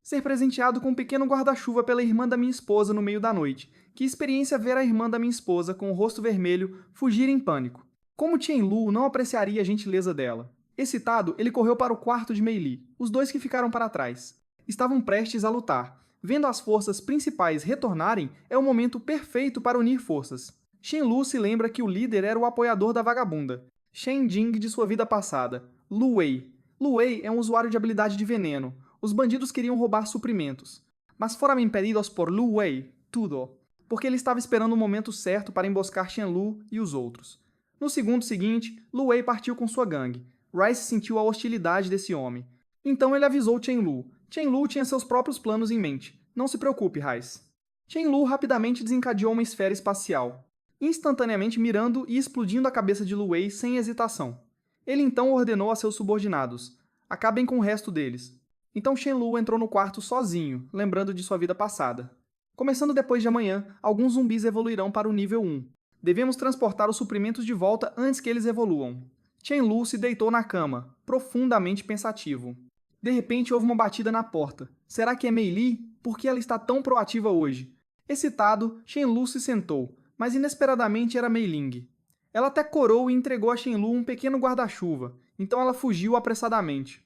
Ser presenteado com um pequeno guarda-chuva pela irmã da minha esposa no meio da noite. Que experiência ver a irmã da minha esposa, com o rosto vermelho, fugir em pânico. Como Lu não apreciaria a gentileza dela? Excitado, ele correu para o quarto de Mei Li, os dois que ficaram para trás. Estavam prestes a lutar. Vendo as forças principais retornarem, é o momento perfeito para unir forças. Lu se lembra que o líder era o apoiador da vagabunda, Shen Jing de sua vida passada, Lu Wei. Lu Wei é um usuário de habilidade de veneno. Os bandidos queriam roubar suprimentos. Mas foram impedidos por Lu Wei, tudo, porque ele estava esperando o momento certo para emboscar Lu e os outros. No segundo seguinte, Lu Wei partiu com sua gangue. Rice sentiu a hostilidade desse homem. Então ele avisou Lu. Lu tinha seus próprios planos em mente. Não se preocupe, Rice. Lu rapidamente desencadeou uma esfera espacial, instantaneamente mirando e explodindo a cabeça de Lu Wei sem hesitação. Ele então ordenou a seus subordinados: acabem com o resto deles. Então Lu entrou no quarto sozinho, lembrando de sua vida passada. Começando depois de amanhã, alguns zumbis evoluirão para o nível 1. Devemos transportar os suprimentos de volta antes que eles evoluam. Lu se deitou na cama, profundamente pensativo. De repente houve uma batida na porta. Será que é Mei Li? Por que ela está tão proativa hoje? Excitado, Lu se sentou, mas inesperadamente era Mei Ling. Ela até corou e entregou a Lu um pequeno guarda-chuva, então ela fugiu apressadamente.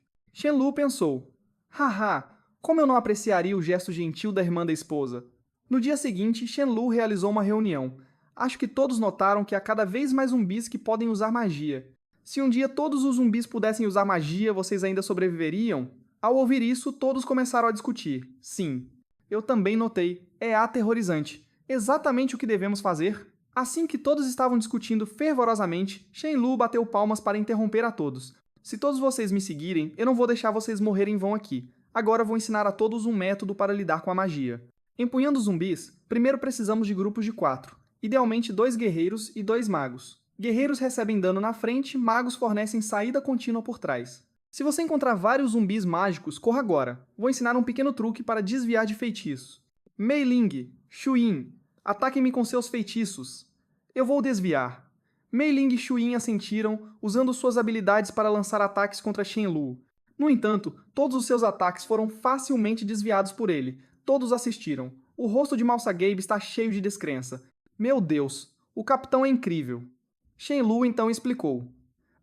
Lu pensou: haha, como eu não apreciaria o gesto gentil da irmã da esposa? No dia seguinte, Lu realizou uma reunião. Acho que todos notaram que há cada vez mais zumbis que podem usar magia. Se um dia todos os zumbis pudessem usar magia, vocês ainda sobreviveriam? Ao ouvir isso, todos começaram a discutir. Sim, eu também notei. É aterrorizante. Exatamente o que devemos fazer? Assim que todos estavam discutindo fervorosamente, Lu bateu palmas para interromper a todos. Se todos vocês me seguirem, eu não vou deixar vocês morrerem em vão aqui. Agora vou ensinar a todos um método para lidar com a magia. Empunhando zumbis, primeiro precisamos de grupos de 4, idealmente 2 guerreiros e 2 magos. Guerreiros recebem dano na frente, magos fornecem saída contínua por trás. Se você encontrar vários zumbis mágicos, corra agora. Vou ensinar um pequeno truque para desviar de feitiços. Mei Ling, Shu Yin, ataquem-me com seus feitiços. Eu vou desviar. Mei Ling e Shu Yin assentiram, usando suas habilidades para lançar ataques contra Lu. No entanto, todos os seus ataques foram facilmente desviados por ele. Todos assistiram. O rosto de Mausa Gabe está cheio de descrença. Meu Deus, o capitão é incrível. Lu então explicou: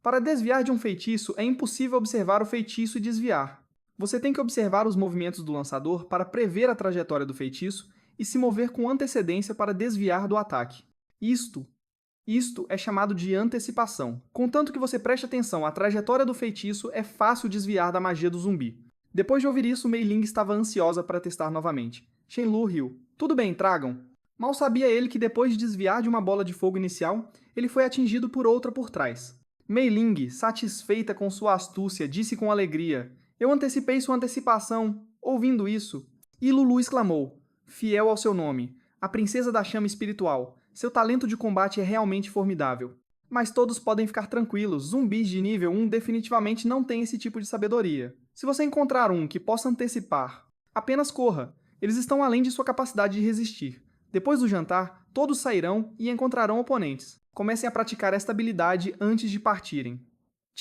para desviar de um feitiço, é impossível observar o feitiço e desviar. Você tem que observar os movimentos do lançador para prever a trajetória do feitiço e se mover com antecedência para desviar do ataque. Isto é chamado de antecipação. Contanto que você preste atenção à trajetória do feitiço, é fácil desviar da magia do zumbi. Depois de ouvir isso, Mei Ling estava ansiosa para testar novamente. Lu riu. Tudo bem, tragam. Mal sabia ele que depois de desviar de uma bola de fogo inicial, ele foi atingido por outra por trás. Mei Ling, satisfeita com sua astúcia, disse com alegria: eu antecipei sua antecipação. Ouvindo isso, e Lulu exclamou: fiel ao seu nome, a princesa da chama espiritual, seu talento de combate é realmente formidável. Mas todos podem ficar tranquilos, zumbis de nível 1 definitivamente não têm esse tipo de sabedoria. Se você encontrar um que possa antecipar, apenas corra. Eles estão além de sua capacidade de resistir. Depois do jantar, todos sairão e encontrarão oponentes. Comecem a praticar esta habilidade antes de partirem.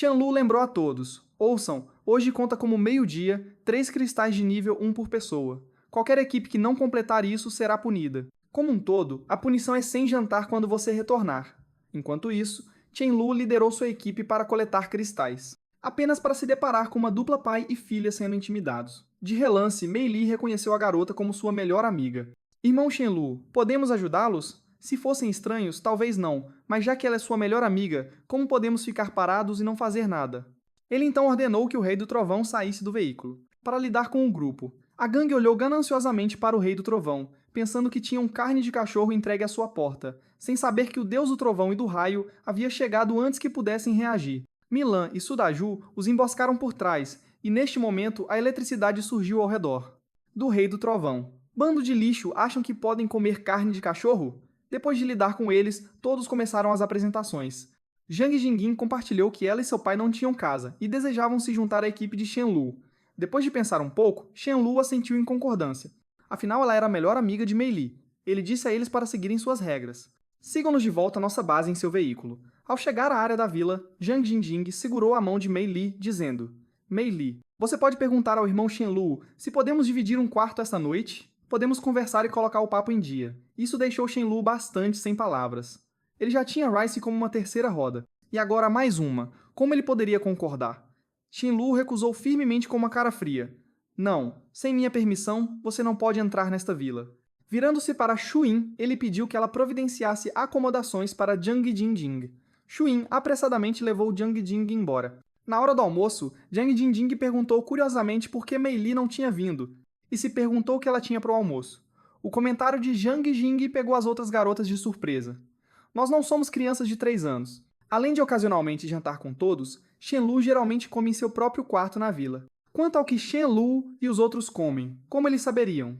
Lu lembrou a todos: ouçam, hoje conta como meio-dia, 3 cristais de nível 1 por pessoa. Qualquer equipe que não completar isso será punida. Como um todo, a punição é sem jantar quando você retornar. Enquanto isso, Lu liderou sua equipe para coletar cristais, apenas para se deparar com uma dupla pai e filha sendo intimidados. De relance, Mei Li reconheceu a garota como sua melhor amiga. Irmão Lu, podemos ajudá-los? Se fossem estranhos, talvez não, mas já que ela é sua melhor amiga, como podemos ficar parados e não fazer nada? Ele então ordenou que o Rei do Trovão saísse do veículo, para lidar com o grupo. A gangue olhou gananciosamente para o Rei do Trovão, pensando que tinham carne de cachorro entregue à sua porta, sem saber que o Deus do Trovão e do Raio havia chegado antes que pudessem reagir. Milan e Sudaju os emboscaram por trás, e neste momento a eletricidade surgiu ao redor. Do Rei do Trovão. Bando de lixo, acham que podem comer carne de cachorro? Depois de lidar com eles, todos começaram as apresentações. Zhang Jingjing compartilhou que ela e seu pai não tinham casa e desejavam se juntar à equipe de Lu. Depois de pensar um pouco, Lu assentiu em concordância. Afinal, ela era a melhor amiga de Mei Li. Ele disse a eles para seguirem suas regras. Sigam-nos de volta à nossa base em seu veículo. Ao chegar à área da vila, Zhang Jingjing segurou a mão de Mei Li, dizendo: Mei Li, Você pode perguntar ao irmão Shenlu se podemos dividir um quarto esta noite? Podemos conversar e colocar o papo em dia. Isso deixou Shenlu bastante sem palavras. Ele já tinha Rice como uma terceira roda, e agora mais uma. Como ele poderia concordar? Shenlu recusou firmemente com uma cara fria. Não, sem minha permissão, você não pode entrar nesta vila. Virando-se para Shuin, ele pediu que ela providenciasse acomodações para Jiang Jingjing. Shuin apressadamente levou Jiang Jing embora. Na hora do almoço, Jiang Jingjing perguntou curiosamente por que Mei Li não tinha vindo, e se perguntou o que ela tinha para o almoço. O comentário de Jiang Jing pegou as outras garotas de surpresa. Nós não somos crianças de 3 anos. Além de ocasionalmente jantar com todos, Shenlu geralmente come em seu próprio quarto na vila. Quanto ao que Shenlu e os outros comem, como eles saberiam?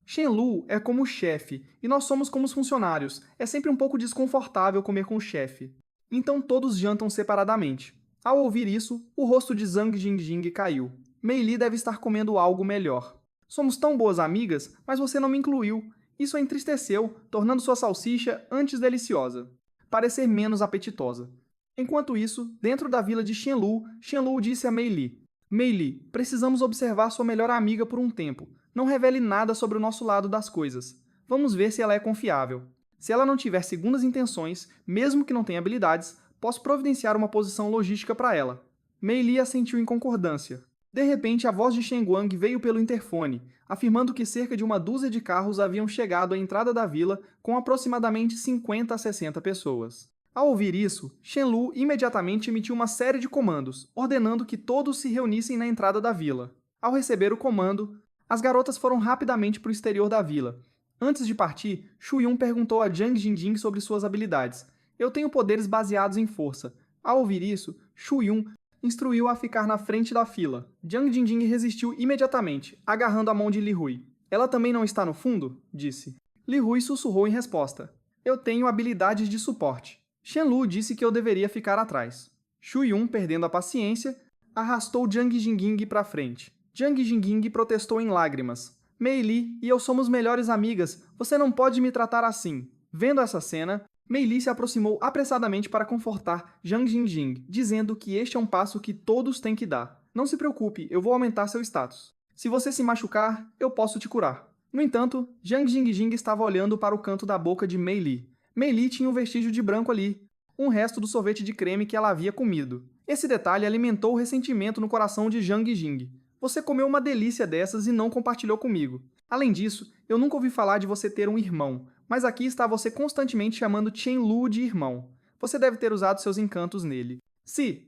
Shenlu é como o chefe, e nós somos como os funcionários. É sempre um pouco desconfortável comer com o chefe. Então todos jantam separadamente. Ao ouvir isso, o rosto de Zhang Jingjing caiu. Mei Li deve estar comendo algo melhor. Somos tão boas amigas, mas você não me incluiu. Isso a entristeceu, tornando sua salsicha antes deliciosa, parecer menos apetitosa. Enquanto isso, dentro da vila de Shenlu, Shenlu disse a Mei Li: Mei Li, precisamos observar sua melhor amiga por um tempo. Não revele nada sobre o nosso lado das coisas. Vamos ver se ela é confiável. Se ela não tiver segundas intenções, mesmo que não tenha habilidades, posso providenciar uma posição logística para ela. Mei Li assentiu em concordância. De repente, a voz de Shen Guang veio pelo interfone, afirmando que cerca de uma dúzia de carros haviam chegado à entrada da vila com aproximadamente 50 a 60 pessoas. Ao ouvir isso, Shenlu imediatamente emitiu uma série de comandos, ordenando que todos se reunissem na entrada da vila. Ao receber o comando, as garotas foram rapidamente para o exterior da vila. Antes de partir, Shu Yun perguntou a Jiang Jingjing sobre suas habilidades. Eu tenho poderes baseados em força. Ao ouvir isso, Shu Yun instruiu-a a ficar na frente da fila. Jiang Jingjing resistiu imediatamente, agarrando a mão de Li Hui. Ela também não está no fundo? Disse. Li Hui sussurrou em resposta. Eu tenho habilidades de suporte. Shenlu disse que eu deveria ficar atrás. Shu Yun, perdendo a paciência, arrastou Jiang Jingjing para frente. Jiang Jingjing protestou em lágrimas. Mei Li e eu somos melhores amigas. Você não pode me tratar assim. Vendo essa cena, Mei Li se aproximou apressadamente para confortar Jiang Jingjing, dizendo que este é um passo que todos têm que dar. Não se preocupe, eu vou aumentar seu status. Se você se machucar, eu posso te curar. No entanto, Jiang Jingjing estava olhando para o canto da boca de Mei Li. Mei Li tinha um vestígio de branco ali, um resto do sorvete de creme que ela havia comido. Esse detalhe alimentou o ressentimento no coração de Jiang Jing. Você comeu uma delícia dessas e não compartilhou comigo. Além disso, eu nunca ouvi falar de você ter um irmão, mas aqui está você constantemente chamando Shenlu de irmão. Você deve ter usado seus encantos nele. Se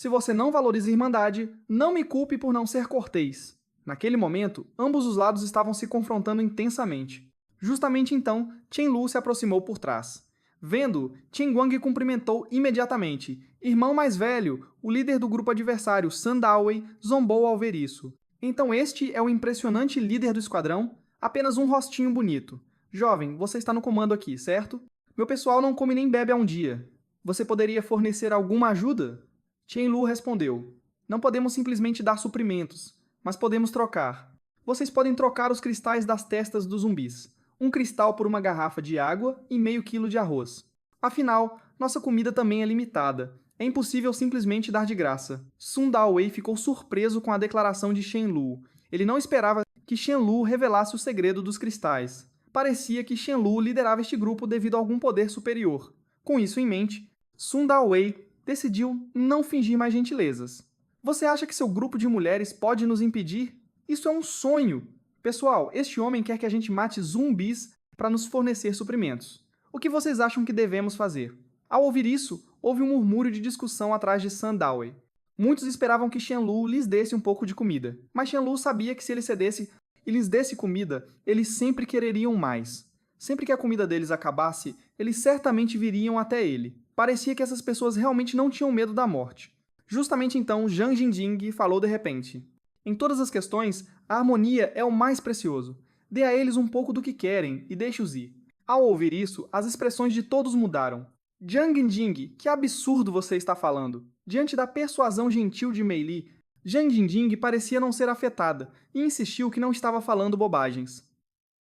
você não valoriza a irmandade, não me culpe por não ser cortês. Naquele momento, ambos os lados estavam se confrontando intensamente. Justamente então, Shenlu se aproximou por trás. Vendo, Chen Guang cumprimentou imediatamente. Irmão mais velho, o líder do grupo adversário, Sun Dawei, zombou ao ver isso. Então este é o impressionante líder do esquadrão? Apenas um rostinho bonito. Jovem, você está no comando aqui, certo? Meu pessoal não come nem bebe há um dia. Você poderia fornecer alguma ajuda? Shenlu respondeu. Não podemos simplesmente dar suprimentos, mas podemos trocar. Vocês podem trocar os cristais das testas dos zumbis. Um cristal por uma garrafa de água e meio quilo de arroz. Afinal, nossa comida também é limitada. É impossível simplesmente dar de graça. Sun Dawei ficou surpreso com a declaração de Shenlu. Ele não esperava que Shenlu revelasse o segredo dos cristais. Parecia que Shenlu liderava este grupo devido a algum poder superior. Com isso em mente, Sun Dawei decidiu não fingir mais gentilezas. Você acha que seu grupo de mulheres pode nos impedir? Isso é um sonho! Pessoal, este homem quer que a gente mate zumbis para nos fornecer suprimentos. O que vocês acham que devemos fazer? Ao ouvir isso, houve um murmúrio de discussão atrás de Sun Dawei. Muitos esperavam que Shenlu lhes desse um pouco de comida, mas Shenlu sabia que se ele cedesse e lhes desse comida, eles sempre quereriam mais. Sempre que a comida deles acabasse, eles certamente viriam até ele. Parecia que essas pessoas realmente não tinham medo da morte. Justamente então, Jiang Jingjing falou de repente. Em todas as questões, a harmonia é o mais precioso. Dê a eles um pouco do que querem e deixe-os ir. Ao ouvir isso, as expressões de todos mudaram. Jiang Jing, que absurdo você está falando! Diante da persuasão gentil de Mei Li, Jiang Jingjing parecia não ser afetada e insistiu que não estava falando bobagens.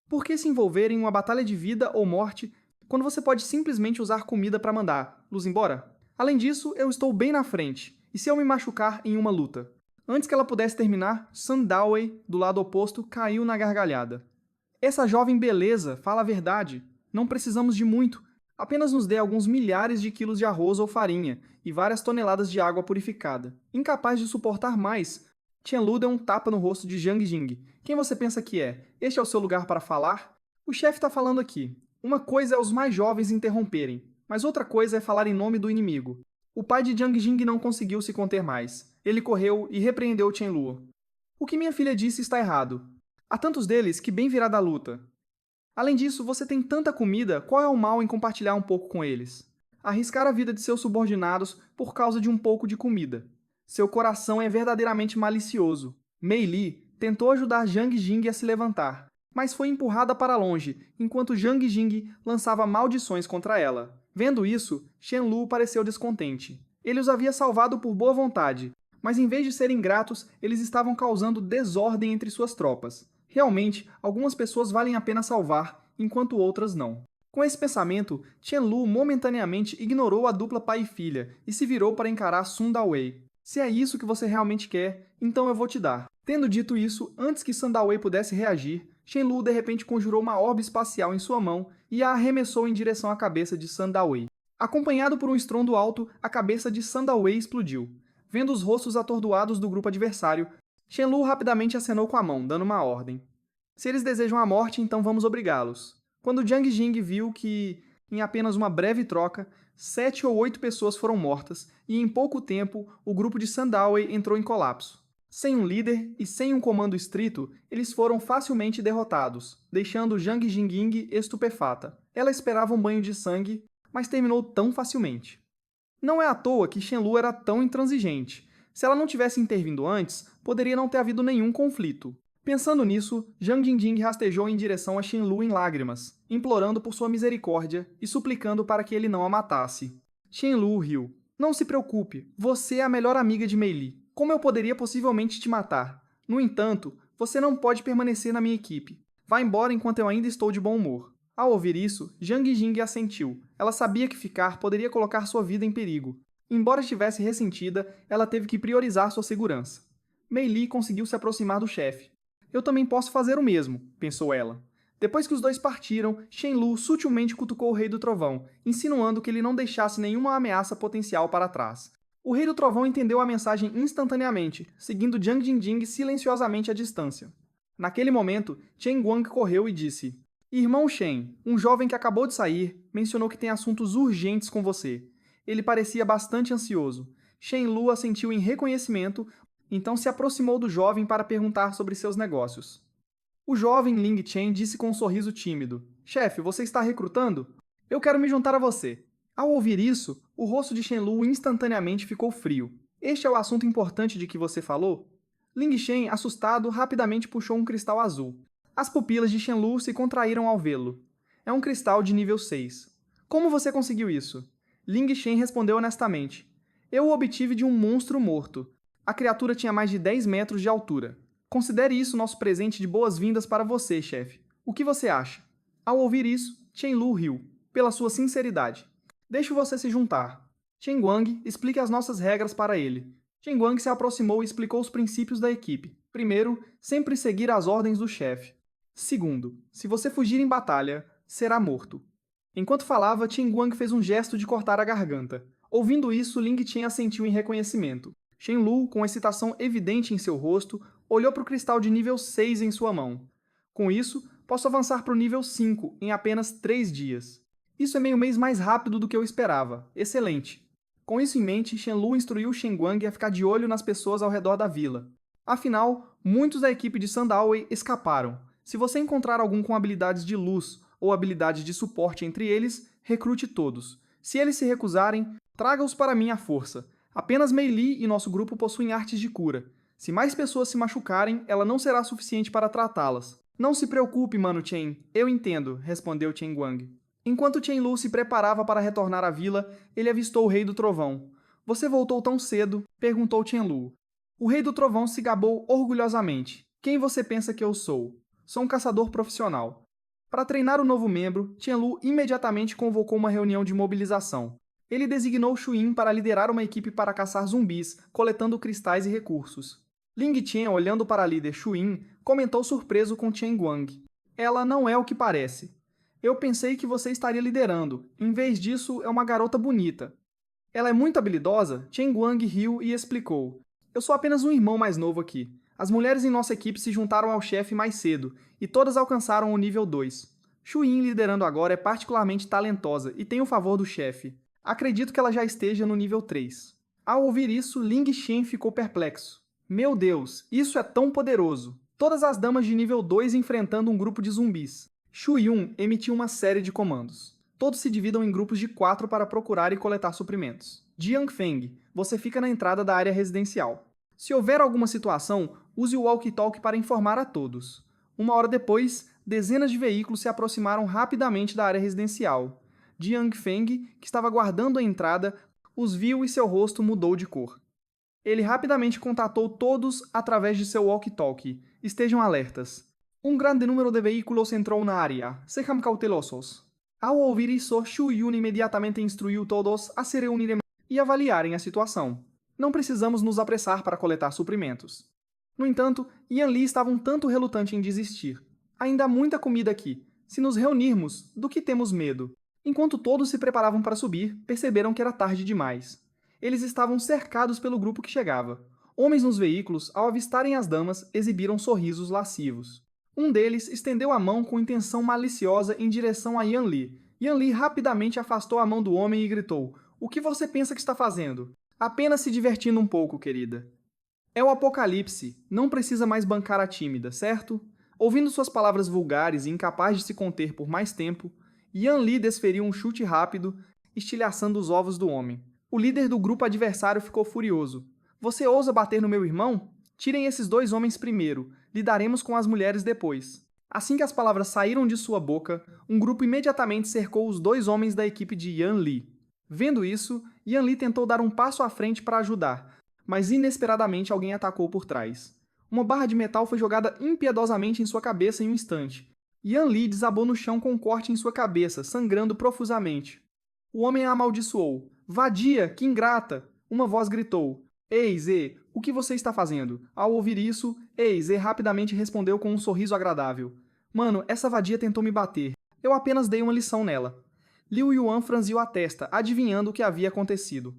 Por que se envolver em uma batalha de vida ou morte quando você pode simplesmente usar comida para mandá-los embora? Além disso, eu estou bem na frente, e se eu me machucar em uma luta? Antes que ela pudesse terminar, Sandalway, do lado oposto, caiu na gargalhada. Essa jovem beleza fala a verdade. Não precisamos de muito. Apenas nos dê alguns milhares de quilos de arroz ou farinha e várias toneladas de água purificada. Incapaz de suportar mais, Qianlu deu um tapa no rosto de Jiang Jing. Quem você pensa que é? Este é o seu lugar para falar? O chefe está falando aqui. Uma coisa é os mais jovens interromperem, mas outra coisa é falar em nome do inimigo. O pai de Jiang Jing não conseguiu se conter mais. Ele correu e repreendeu Qianlu. O que minha filha disse está errado. Há tantos deles que bem virá da luta. Além disso, você tem tanta comida, qual é o mal em compartilhar um pouco com eles? Arriscar a vida de seus subordinados por causa de um pouco de comida. Seu coração é verdadeiramente malicioso. Mei Li tentou ajudar Jiang Jing a se levantar, mas foi empurrada para longe, enquanto Jiang Jing lançava maldições contra ela. Vendo isso, Qianlu pareceu descontente. Ele os havia salvado por boa vontade, mas em vez de serem gratos, eles estavam causando desordem entre suas tropas. Realmente, algumas pessoas valem a pena salvar, enquanto outras não. Com esse pensamento, Qianlu momentaneamente ignorou a dupla pai e filha e se virou para encarar Sun Dawei. Se é isso que você realmente quer, então eu vou te dar. Tendo dito isso, antes que Sun Dawei pudesse reagir, Qianlu de repente conjurou uma orbe espacial em sua mão e a arremessou em direção à cabeça de Sun Dawei. Acompanhado por um estrondo alto, a cabeça de Sun Dawei explodiu. Vendo os rostos atordoados do grupo adversário, Qianlu rapidamente acenou com a mão, dando uma ordem. Se eles desejam a morte, então vamos obrigá-los. Quando Jiang Jing viu que, em apenas uma breve troca, 7 ou 8 pessoas foram mortas e, em pouco tempo, o grupo de Sandalway entrou em colapso. Sem um líder e sem um comando estrito, eles foram facilmente derrotados, deixando Jiang Jing estupefata. Ela esperava um banho de sangue, mas terminou tão facilmente. Não é à toa que Qianlu era tão intransigente. Se ela não tivesse intervindo antes, poderia não ter havido nenhum conflito. Pensando nisso, Jiang Jing rastejou em direção a Qianlu em lágrimas, implorando por sua misericórdia e suplicando para que ele não a matasse. Qianlu riu. Não se preocupe, você é a melhor amiga de Mei Li. Como eu poderia possivelmente te matar? No entanto, você não pode permanecer na minha equipe. Vá embora enquanto eu ainda estou de bom humor. Ao ouvir isso, Jiang Jing assentiu. Ela sabia que ficar poderia colocar sua vida em perigo. Embora estivesse ressentida, ela teve que priorizar sua segurança. Mei Li conseguiu se aproximar do chefe. Eu também posso fazer o mesmo, pensou ela. Depois que os dois partiram, Qianlu sutilmente cutucou o Rei do Trovão, insinuando que ele não deixasse nenhuma ameaça potencial para trás. O Rei do Trovão entendeu a mensagem instantaneamente, seguindo Jiang Jing silenciosamente à distância. Naquele momento, Chen Guang correu e disse: Irmão Shen, um jovem que acabou de sair, mencionou que tem assuntos urgentes com você. Ele parecia bastante ansioso. Shen Lu assentiu em reconhecimento, então se aproximou do jovem para perguntar sobre seus negócios. O jovem Ling Chen disse com um sorriso tímido: Chefe, você está recrutando? Eu quero me juntar a você. Ao ouvir isso, o rosto de Shen Lu instantaneamente ficou frio. Este é o assunto importante de que você falou? Ling Chen, assustado, rapidamente puxou um cristal azul. As pupilas de Shen Lu se contraíram ao vê-lo. É um cristal de nível 6. Como você conseguiu isso? Ling Chen respondeu honestamente. Eu o obtive de um monstro morto. A criatura tinha mais de 10 metros de altura. Considere isso nosso presente de boas-vindas para você, chefe. O que você acha? Ao ouvir isso, Chen Lu riu, pela sua sinceridade. Deixo você se juntar. Chen Guang, explique as nossas regras para ele. Chen Guang se aproximou e explicou os princípios da equipe. Primeiro, sempre seguir as ordens do chefe. Segundo, se você fugir em batalha, será morto. Enquanto falava, Chen Guang fez um gesto de cortar a garganta. Ouvindo isso, Ling Chen assentiu em reconhecimento. Shen Lu, com excitação evidente em seu rosto, olhou para o cristal de nível 6 em sua mão. Com isso, posso avançar para o nível 5 em apenas 3 dias. Isso é meio mês mais rápido do que eu esperava. Excelente. Com isso em mente, Shen Lu instruiu Shen Guang a ficar de olho nas pessoas ao redor da vila. Afinal, muitos da equipe de Sandalway escaparam. Se você encontrar algum com habilidades de luz ou habilidades de suporte entre eles, recrute todos. Se eles se recusarem, traga-os para mim à força. Apenas Mei Li e nosso grupo possuem artes de cura. Se mais pessoas se machucarem, ela não será suficiente para tratá-las. Não se preocupe, Mano Chen. Eu entendo, respondeu Chen Guang. Enquanto Chen Lu se preparava para retornar à vila, ele avistou o Rei do Trovão. Você voltou tão cedo? Perguntou Chen Lu. O Rei do Trovão se gabou orgulhosamente. Quem você pensa que eu sou? Sou um caçador profissional. Para treinar o novo membro, Chen Lu imediatamente convocou uma reunião de mobilização. Ele designou Shu Yin para liderar uma equipe para caçar zumbis, coletando cristais e recursos. Ling Qian, olhando para a líder Shu Yin, comentou surpreso com Chen Guang. Ela não é o que parece. Eu pensei que você estaria liderando. Em vez disso, é uma garota bonita. Ela é muito habilidosa? Chen Guang riu e explicou. Eu sou apenas um irmão mais novo aqui. As mulheres em nossa equipe se juntaram ao chefe mais cedo, e todas alcançaram o nível 2. Shu Yin, liderando agora, é particularmente talentosa e tem o favor do chefe. Acredito que ela já esteja no nível 3. Ao ouvir isso, Ling Qian ficou perplexo. Meu Deus, isso é tão poderoso! Todas as damas de nível 2 enfrentando um grupo de zumbis. Shu Yun emitiu uma série de comandos. Todos se dividam em grupos de 4 para procurar e coletar suprimentos. Jiang Feng, você fica na entrada da área residencial. Se houver alguma situação, use o walkie-talkie para informar a todos. Uma hora depois, dezenas de veículos se aproximaram rapidamente da área residencial. Jiang Feng, que estava guardando a entrada, os viu e seu rosto mudou de cor. Ele rapidamente contatou todos através de seu walkie-talkie. Estejam alertas. Um grande número de veículos entrou na área. Sejam cautelosos. Ao ouvir isso, Shu Yun imediatamente instruiu todos a se reunirem e avaliarem a situação. Não precisamos nos apressar para coletar suprimentos. No entanto, Yan Li estava um tanto relutante em desistir. Ainda há muita comida aqui. Se nos reunirmos, do que temos medo? Enquanto todos se preparavam para subir, perceberam que era tarde demais. Eles estavam cercados pelo grupo que chegava. Homens nos veículos, ao avistarem as damas, exibiram sorrisos lascivos. Um deles estendeu a mão com intenção maliciosa em direção a Yan Li. Yan Li rapidamente afastou a mão do homem e gritou: "O que você pensa que está fazendo? Apenas se divertindo um pouco, querida." É o apocalipse. Não precisa mais bancar a tímida, certo? Ouvindo suas palavras vulgares e incapaz de se conter por mais tempo, Yan Li desferiu um chute rápido, estilhaçando os ovos do homem. O líder do grupo adversário ficou furioso. Você ousa bater no meu irmão? Tirem esses 2 homens primeiro. Lidaremos com as mulheres depois. Assim que as palavras saíram de sua boca, um grupo imediatamente cercou os 2 homens da equipe de Yan Li. Vendo isso, Yan Li tentou dar um passo à frente para ajudar, mas inesperadamente alguém atacou por trás. Uma barra de metal foi jogada impiedosamente em sua cabeça em um instante. Yan Li desabou no chão com um corte em sua cabeça, sangrando profusamente. O homem a amaldiçoou. Vadia, que ingrata! Uma voz gritou. Ei, Zê, o que você está fazendo? Ao ouvir isso, Zê rapidamente respondeu com um sorriso agradável. Mano, essa vadia tentou me bater. Eu apenas dei uma lição nela. Liu Yuan franziu a testa, adivinhando o que havia acontecido.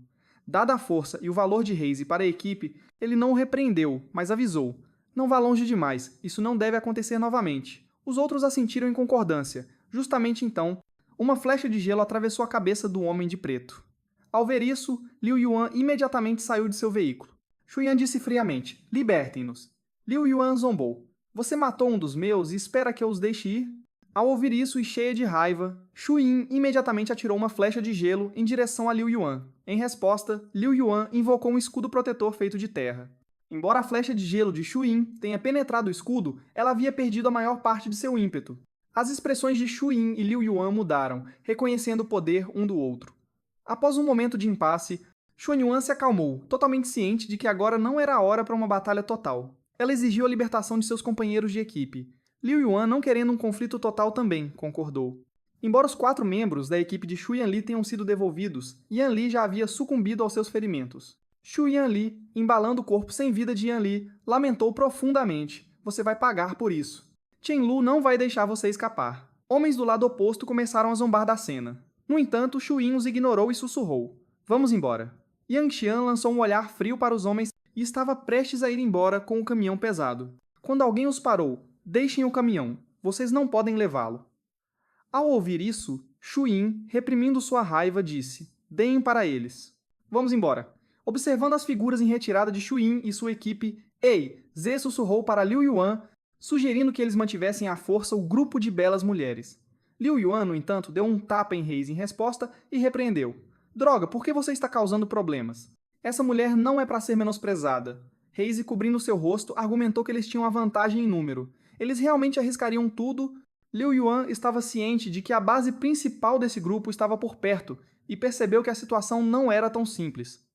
Dada a força e o valor de Raze para a equipe, ele não o repreendeu, mas avisou. Não vá longe demais, isso não deve acontecer novamente. Os outros assentiram em concordância. Justamente então, uma flecha de gelo atravessou a cabeça do homem de preto. Ao ver isso, Liu Yuan imediatamente saiu de seu veículo. Shu Yan disse friamente, libertem-nos. Liu Yuan zombou. Você matou um dos meus e espera que eu os deixe ir? Ao ouvir isso e cheia de raiva, Shu Yin imediatamente atirou uma flecha de gelo em direção a Liu Yuan. Em resposta, Liu Yuan invocou um escudo protetor feito de terra. Embora a flecha de gelo de Shu Yin tenha penetrado o escudo, ela havia perdido a maior parte de seu ímpeto. As expressões de Shu Yin e Liu Yuan mudaram, reconhecendo o poder um do outro. Após um momento de impasse, Shu Yuan se acalmou, totalmente ciente de que agora não era a hora para uma batalha total. Ela exigiu a libertação de seus companheiros de equipe. Liu Yuan, não querendo um conflito total também, concordou. Embora os 4 membros da equipe de Shu Yanli tenham sido devolvidos, Yan Li já havia sucumbido aos seus ferimentos. Shu Yanli, embalando o corpo sem vida de Yan Li, lamentou profundamente. Você vai pagar por isso. Chen Lu não vai deixar você escapar. Homens do lado oposto começaram a zombar da cena. No entanto, Shu Yin os ignorou e sussurrou. Vamos embora. Yang Xian lançou um olhar frio para os homens e estava prestes a ir embora com o caminhão pesado. Quando alguém os parou, deixem o caminhão. Vocês não podem levá-lo. Ao ouvir isso, Shu Yin, reprimindo sua raiva, disse, deem para eles. Vamos embora. Observando as figuras em retirada de Shu Yin e sua equipe, Zê sussurrou para Liu Yuan, sugerindo que eles mantivessem à força o grupo de belas mulheres. Liu Yuan, no entanto, deu um tapa em Raze em resposta e repreendeu. Droga, por que você está causando problemas? Essa mulher não é para ser menosprezada. Raze, cobrindo seu rosto, argumentou que eles tinham a vantagem em número. Eles realmente arriscariam tudo. Liu Yuan estava ciente de que a base principal desse grupo estava por perto e percebeu que a situação não era tão simples.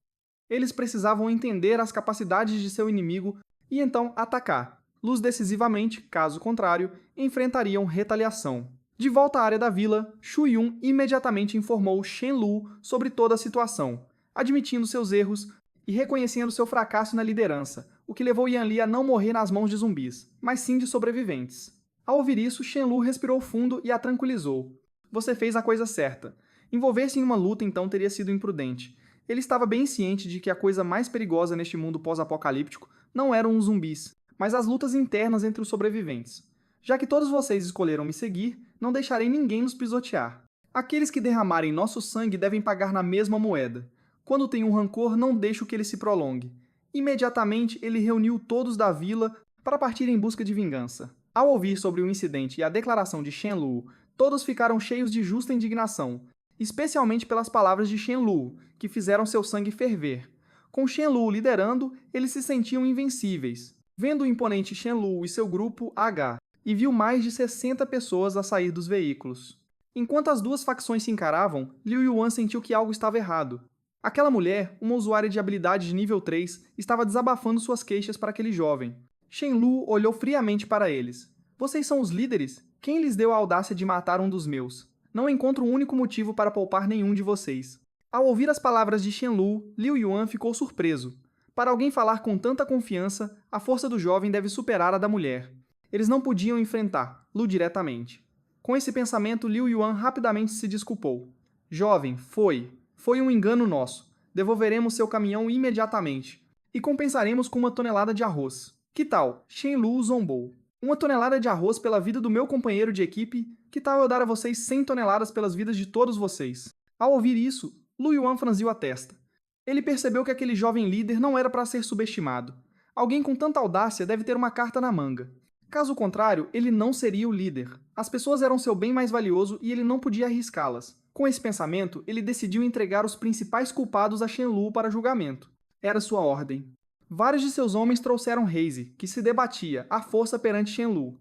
Eles precisavam entender as capacidades de seu inimigo e então atacar. Luz decisivamente, caso contrário, enfrentariam retaliação. De volta à área da vila, Shu Yun imediatamente informou Shen Lu sobre toda a situação, admitindo seus erros e reconhecendo seu fracasso na liderança. o que levou Yan Li a não morrer nas mãos de zumbis, mas sim de sobreviventes. Ao ouvir isso, Shenlu respirou fundo e a tranquilizou. Você fez a coisa certa. Envolver-se em uma luta então teria sido imprudente. Ele estava bem ciente de que a coisa mais perigosa neste mundo pós-apocalíptico não eram os zumbis, mas as lutas internas entre os sobreviventes. Já que todos vocês escolheram me seguir, não deixarei ninguém nos pisotear. Aqueles que derramarem nosso sangue devem pagar na mesma moeda. Quando tem um rancor, não deixe que ele se prolongue. Imediatamente, ele reuniu todos da vila para partir em busca de vingança. Ao ouvir sobre o incidente e a declaração de Shenlu, todos ficaram cheios de justa indignação, especialmente pelas palavras de Shenlu, que fizeram seu sangue ferver. Com Shenlu liderando, eles se sentiam invencíveis. Vendo o imponente Shenlu e seu grupo H, e viu mais de 60 pessoas a sair dos veículos. Enquanto as duas facções se encaravam, Liu Yuan sentiu que algo estava errado. Aquela mulher, uma usuária de habilidade de nível 3, estava desabafando suas queixas para aquele jovem. Shenlu olhou friamente para eles. Vocês são os líderes? Quem lhes deu a audácia de matar um dos meus? Não encontro um único motivo para poupar nenhum de vocês. Ao ouvir as palavras de Shenlu, Liu Yuan ficou surpreso. Para alguém falar com tanta confiança, a força do jovem deve superar a da mulher. Eles não podiam enfrentar Lu diretamente. Com esse pensamento, Liu Yuan rapidamente se desculpou. Jovem, foi um engano nosso. Devolveremos seu caminhão imediatamente. E compensaremos com 1 tonelada de arroz. Que tal? Shenlu zombou. 1 tonelada de arroz pela vida do meu companheiro de equipe? Que tal eu dar a vocês 100 toneladas pelas vidas de todos vocês? Ao ouvir isso, Liu Yuan franziu a testa. Ele percebeu que aquele jovem líder não era para ser subestimado. Alguém com tanta audácia deve ter uma carta na manga. Caso contrário, ele não seria o líder. As pessoas eram seu bem mais valioso e ele não podia arriscá-las. Com esse pensamento, ele decidiu entregar os principais culpados a Shenlu para julgamento. Era sua ordem. Vários de seus homens trouxeram Heise, que se debatia, à força perante Shenlu.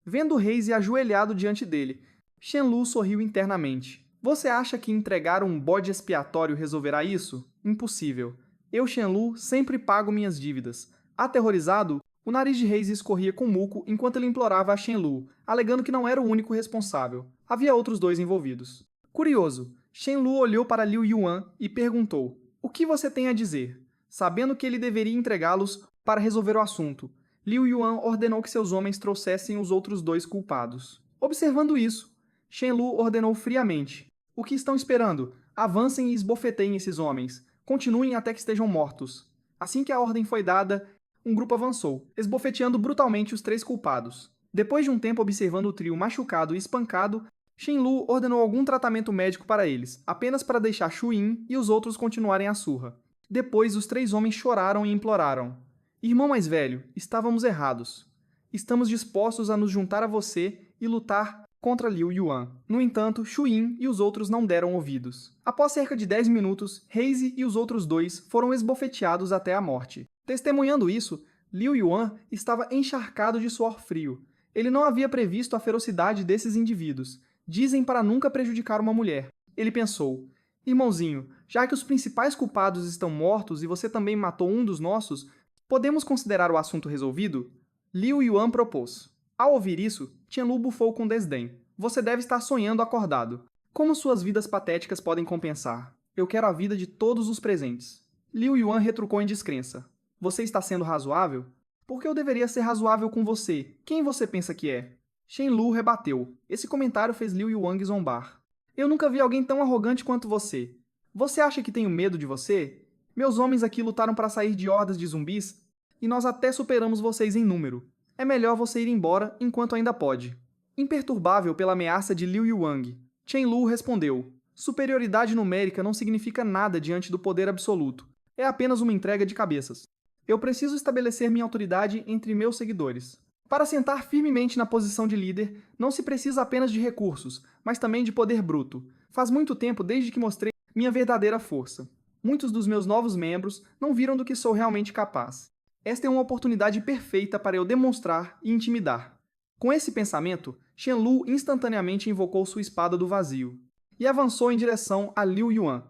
Vendo Heise ajoelhado diante dele, Shenlu sorriu internamente. Você acha que entregar um bode expiatório resolverá isso? Impossível. Eu, Shenlu, sempre pago minhas dívidas. Aterrorizado, o nariz de Heise escorria com muco enquanto ele implorava a Shenlu, alegando que não era o único responsável. Havia outros 2 envolvidos. Curioso, Shenlu olhou para Liu Yuan e perguntou: O que você tem a dizer? Sabendo que ele deveria entregá-los para resolver o assunto, Liu Yuan ordenou que seus homens trouxessem os outros 2 culpados. Observando isso, Shenlu ordenou friamente: O que estão esperando? Avancem e esbofeteiem esses homens. Continuem até que estejam mortos. Assim que a ordem foi dada, um grupo avançou, esbofeteando brutalmente os 3 culpados. Depois de um tempo observando o trio machucado e espancado, Shenlu ordenou algum tratamento médico para eles, apenas para deixar Shu Yin e os outros continuarem a surra. Depois, os 3 homens choraram e imploraram. Irmão mais velho, estávamos errados. Estamos dispostos a nos juntar a você e lutar contra Liu Yuan. No entanto, Shu Yin e os outros não deram ouvidos. Após cerca de 10 minutos, Heise e os outros 2 foram esbofeteados até a morte. Testemunhando isso, Liu Yuan estava encharcado de suor frio. Ele não havia previsto a ferocidade desses indivíduos. Dizem para nunca prejudicar uma mulher. Ele pensou: Irmãozinho, já que os principais culpados estão mortos e você também matou um dos nossos, podemos considerar o assunto resolvido? Liu Yuan propôs. Ao ouvir isso, Qianlu bufou com desdém. Você deve estar sonhando acordado. Como suas vidas patéticas podem compensar? Eu quero a vida de todos os presentes. Liu Yuan retrucou em descrença. Você está sendo razoável? Por que eu deveria ser razoável com você? Quem você pensa que é? Shenlu rebateu. Esse comentário fez Liu Yuan zombar. Eu nunca vi alguém tão arrogante quanto você. Você acha que tenho medo de você? Meus homens aqui lutaram para sair de hordas de zumbis e nós até superamos vocês em número. É melhor você ir embora enquanto ainda pode. Imperturbável pela ameaça de Liu Yuan, Shenlu respondeu: Superioridade numérica não significa nada diante do poder absoluto. É apenas uma entrega de cabeças. Eu preciso estabelecer minha autoridade entre meus seguidores. Para sentar firmemente na posição de líder, não se precisa apenas de recursos, mas também de poder bruto. Faz muito tempo desde que mostrei minha verdadeira força. Muitos dos meus novos membros não viram do que sou realmente capaz. Esta é uma oportunidade perfeita para eu demonstrar e intimidar. Com esse pensamento, Shenlu instantaneamente invocou sua espada do vazio e avançou em direção a Liu Yuan.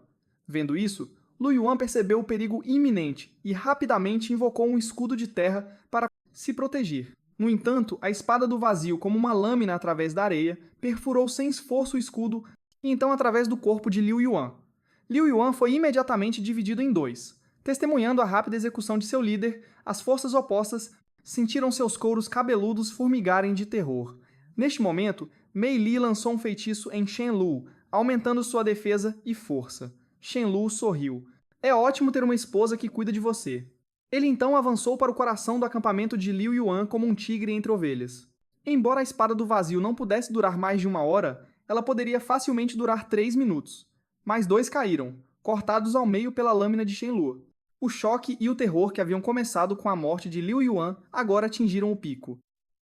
Vendo isso, Liu Yuan percebeu o perigo iminente e rapidamente invocou um escudo de terra para se proteger. No entanto, a espada do vazio, como uma lâmina através da areia, perfurou sem esforço o escudo e então através do corpo de Liu Yuan. Liu Yuan foi imediatamente dividido em 2. Testemunhando a rápida execução de seu líder, As forças opostas sentiram seus couros cabeludos formigarem de terror. Neste momento, Mei Li lançou um feitiço em Shen Lu, aumentando sua defesa e força. Shen Lu sorriu. É ótimo ter uma esposa que cuida de você. Ele então avançou para o coração do acampamento de Liu Yuan como um tigre entre ovelhas. Embora a espada do vazio não pudesse durar mais de 1 hora, ela poderia facilmente durar 3 minutos. Mas 2 caíram, cortados ao meio pela lâmina de Shen Lu. O choque e o terror que haviam começado com a morte de Liu Yuan agora atingiram o pico.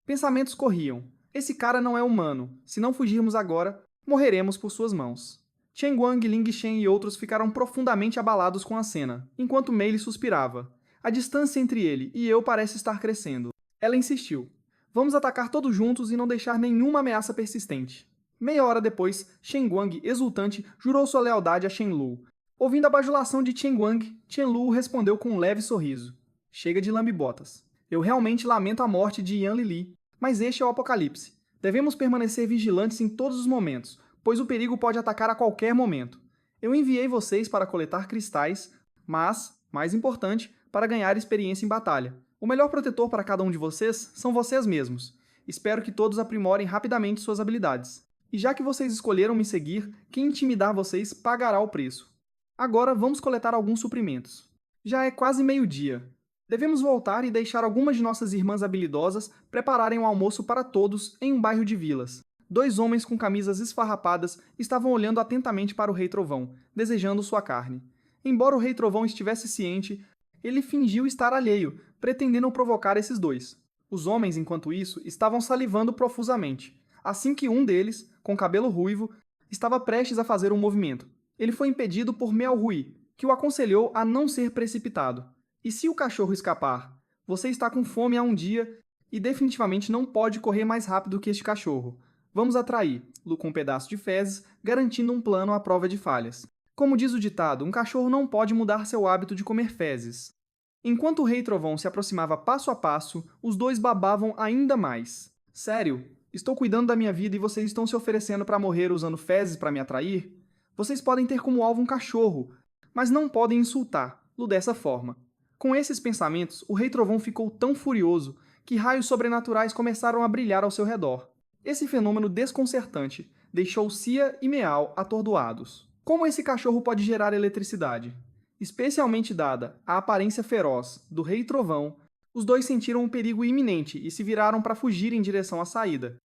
Pensamentos corriam. Esse cara não é humano. Se não fugirmos agora, morreremos por suas mãos. Chen Guang, Ling Shen e outros ficaram profundamente abalados com a cena, enquanto Mei Li suspirava. A distância entre ele e eu parece estar crescendo. Ela insistiu. Vamos atacar todos juntos e não deixar nenhuma ameaça persistente. Meia hora depois, Shen Guang, exultante, jurou sua lealdade a Shen Lu. Ouvindo a bajulação de Chen Guang, Chen Lu respondeu com um leve sorriso. Chega de lambibotas. Eu realmente lamento a morte de Yan Lili, mas este é o apocalipse. Devemos permanecer vigilantes em todos os momentos, pois o perigo pode atacar a qualquer momento. Eu enviei vocês para coletar cristais, mas, mais importante, para ganhar experiência em batalha. O melhor protetor para cada um de vocês são vocês mesmos. Espero que todos aprimorem rapidamente suas habilidades. E já que vocês escolheram me seguir, quem intimidar vocês pagará o preço. Agora vamos coletar alguns suprimentos. Já é quase meio-dia. Devemos voltar e deixar algumas de nossas irmãs habilidosas prepararem o almoço para todos em um bairro de vilas. 2 homens com camisas esfarrapadas estavam olhando atentamente para o Rei Trovão, desejando sua carne. Embora o Rei Trovão estivesse ciente, ele fingiu estar alheio, pretendendo provocar esses dois. Os homens, enquanto isso, estavam salivando profusamente, assim que um deles, com cabelo ruivo, estava prestes a fazer um movimento. Ele foi impedido por Miao Hui, que o aconselhou a não ser precipitado. E se o cachorro escapar? Você está com fome há um dia e definitivamente não pode correr mais rápido que este cachorro. Vamos atraí-lo com um pedaço de fezes, garantindo um plano à prova de falhas. Como diz o ditado, um cachorro não pode mudar seu hábito de comer fezes. Enquanto o Rei Trovão se aproximava passo a passo, os dois babavam ainda mais. Sério? Estou cuidando da minha vida e vocês estão se oferecendo para morrer usando fezes para me atrair? Vocês podem ter como alvo um cachorro, mas não podem insultá-lo dessa forma. Com esses pensamentos, o Rei Trovão ficou tão furioso que raios sobrenaturais começaram a brilhar ao seu redor. Esse fenômeno desconcertante deixou Xia e Meao atordoados. Como esse cachorro pode gerar eletricidade? Especialmente dada a aparência feroz do Rei Trovão, os dois sentiram um perigo iminente e se viraram para fugir em direção à saída.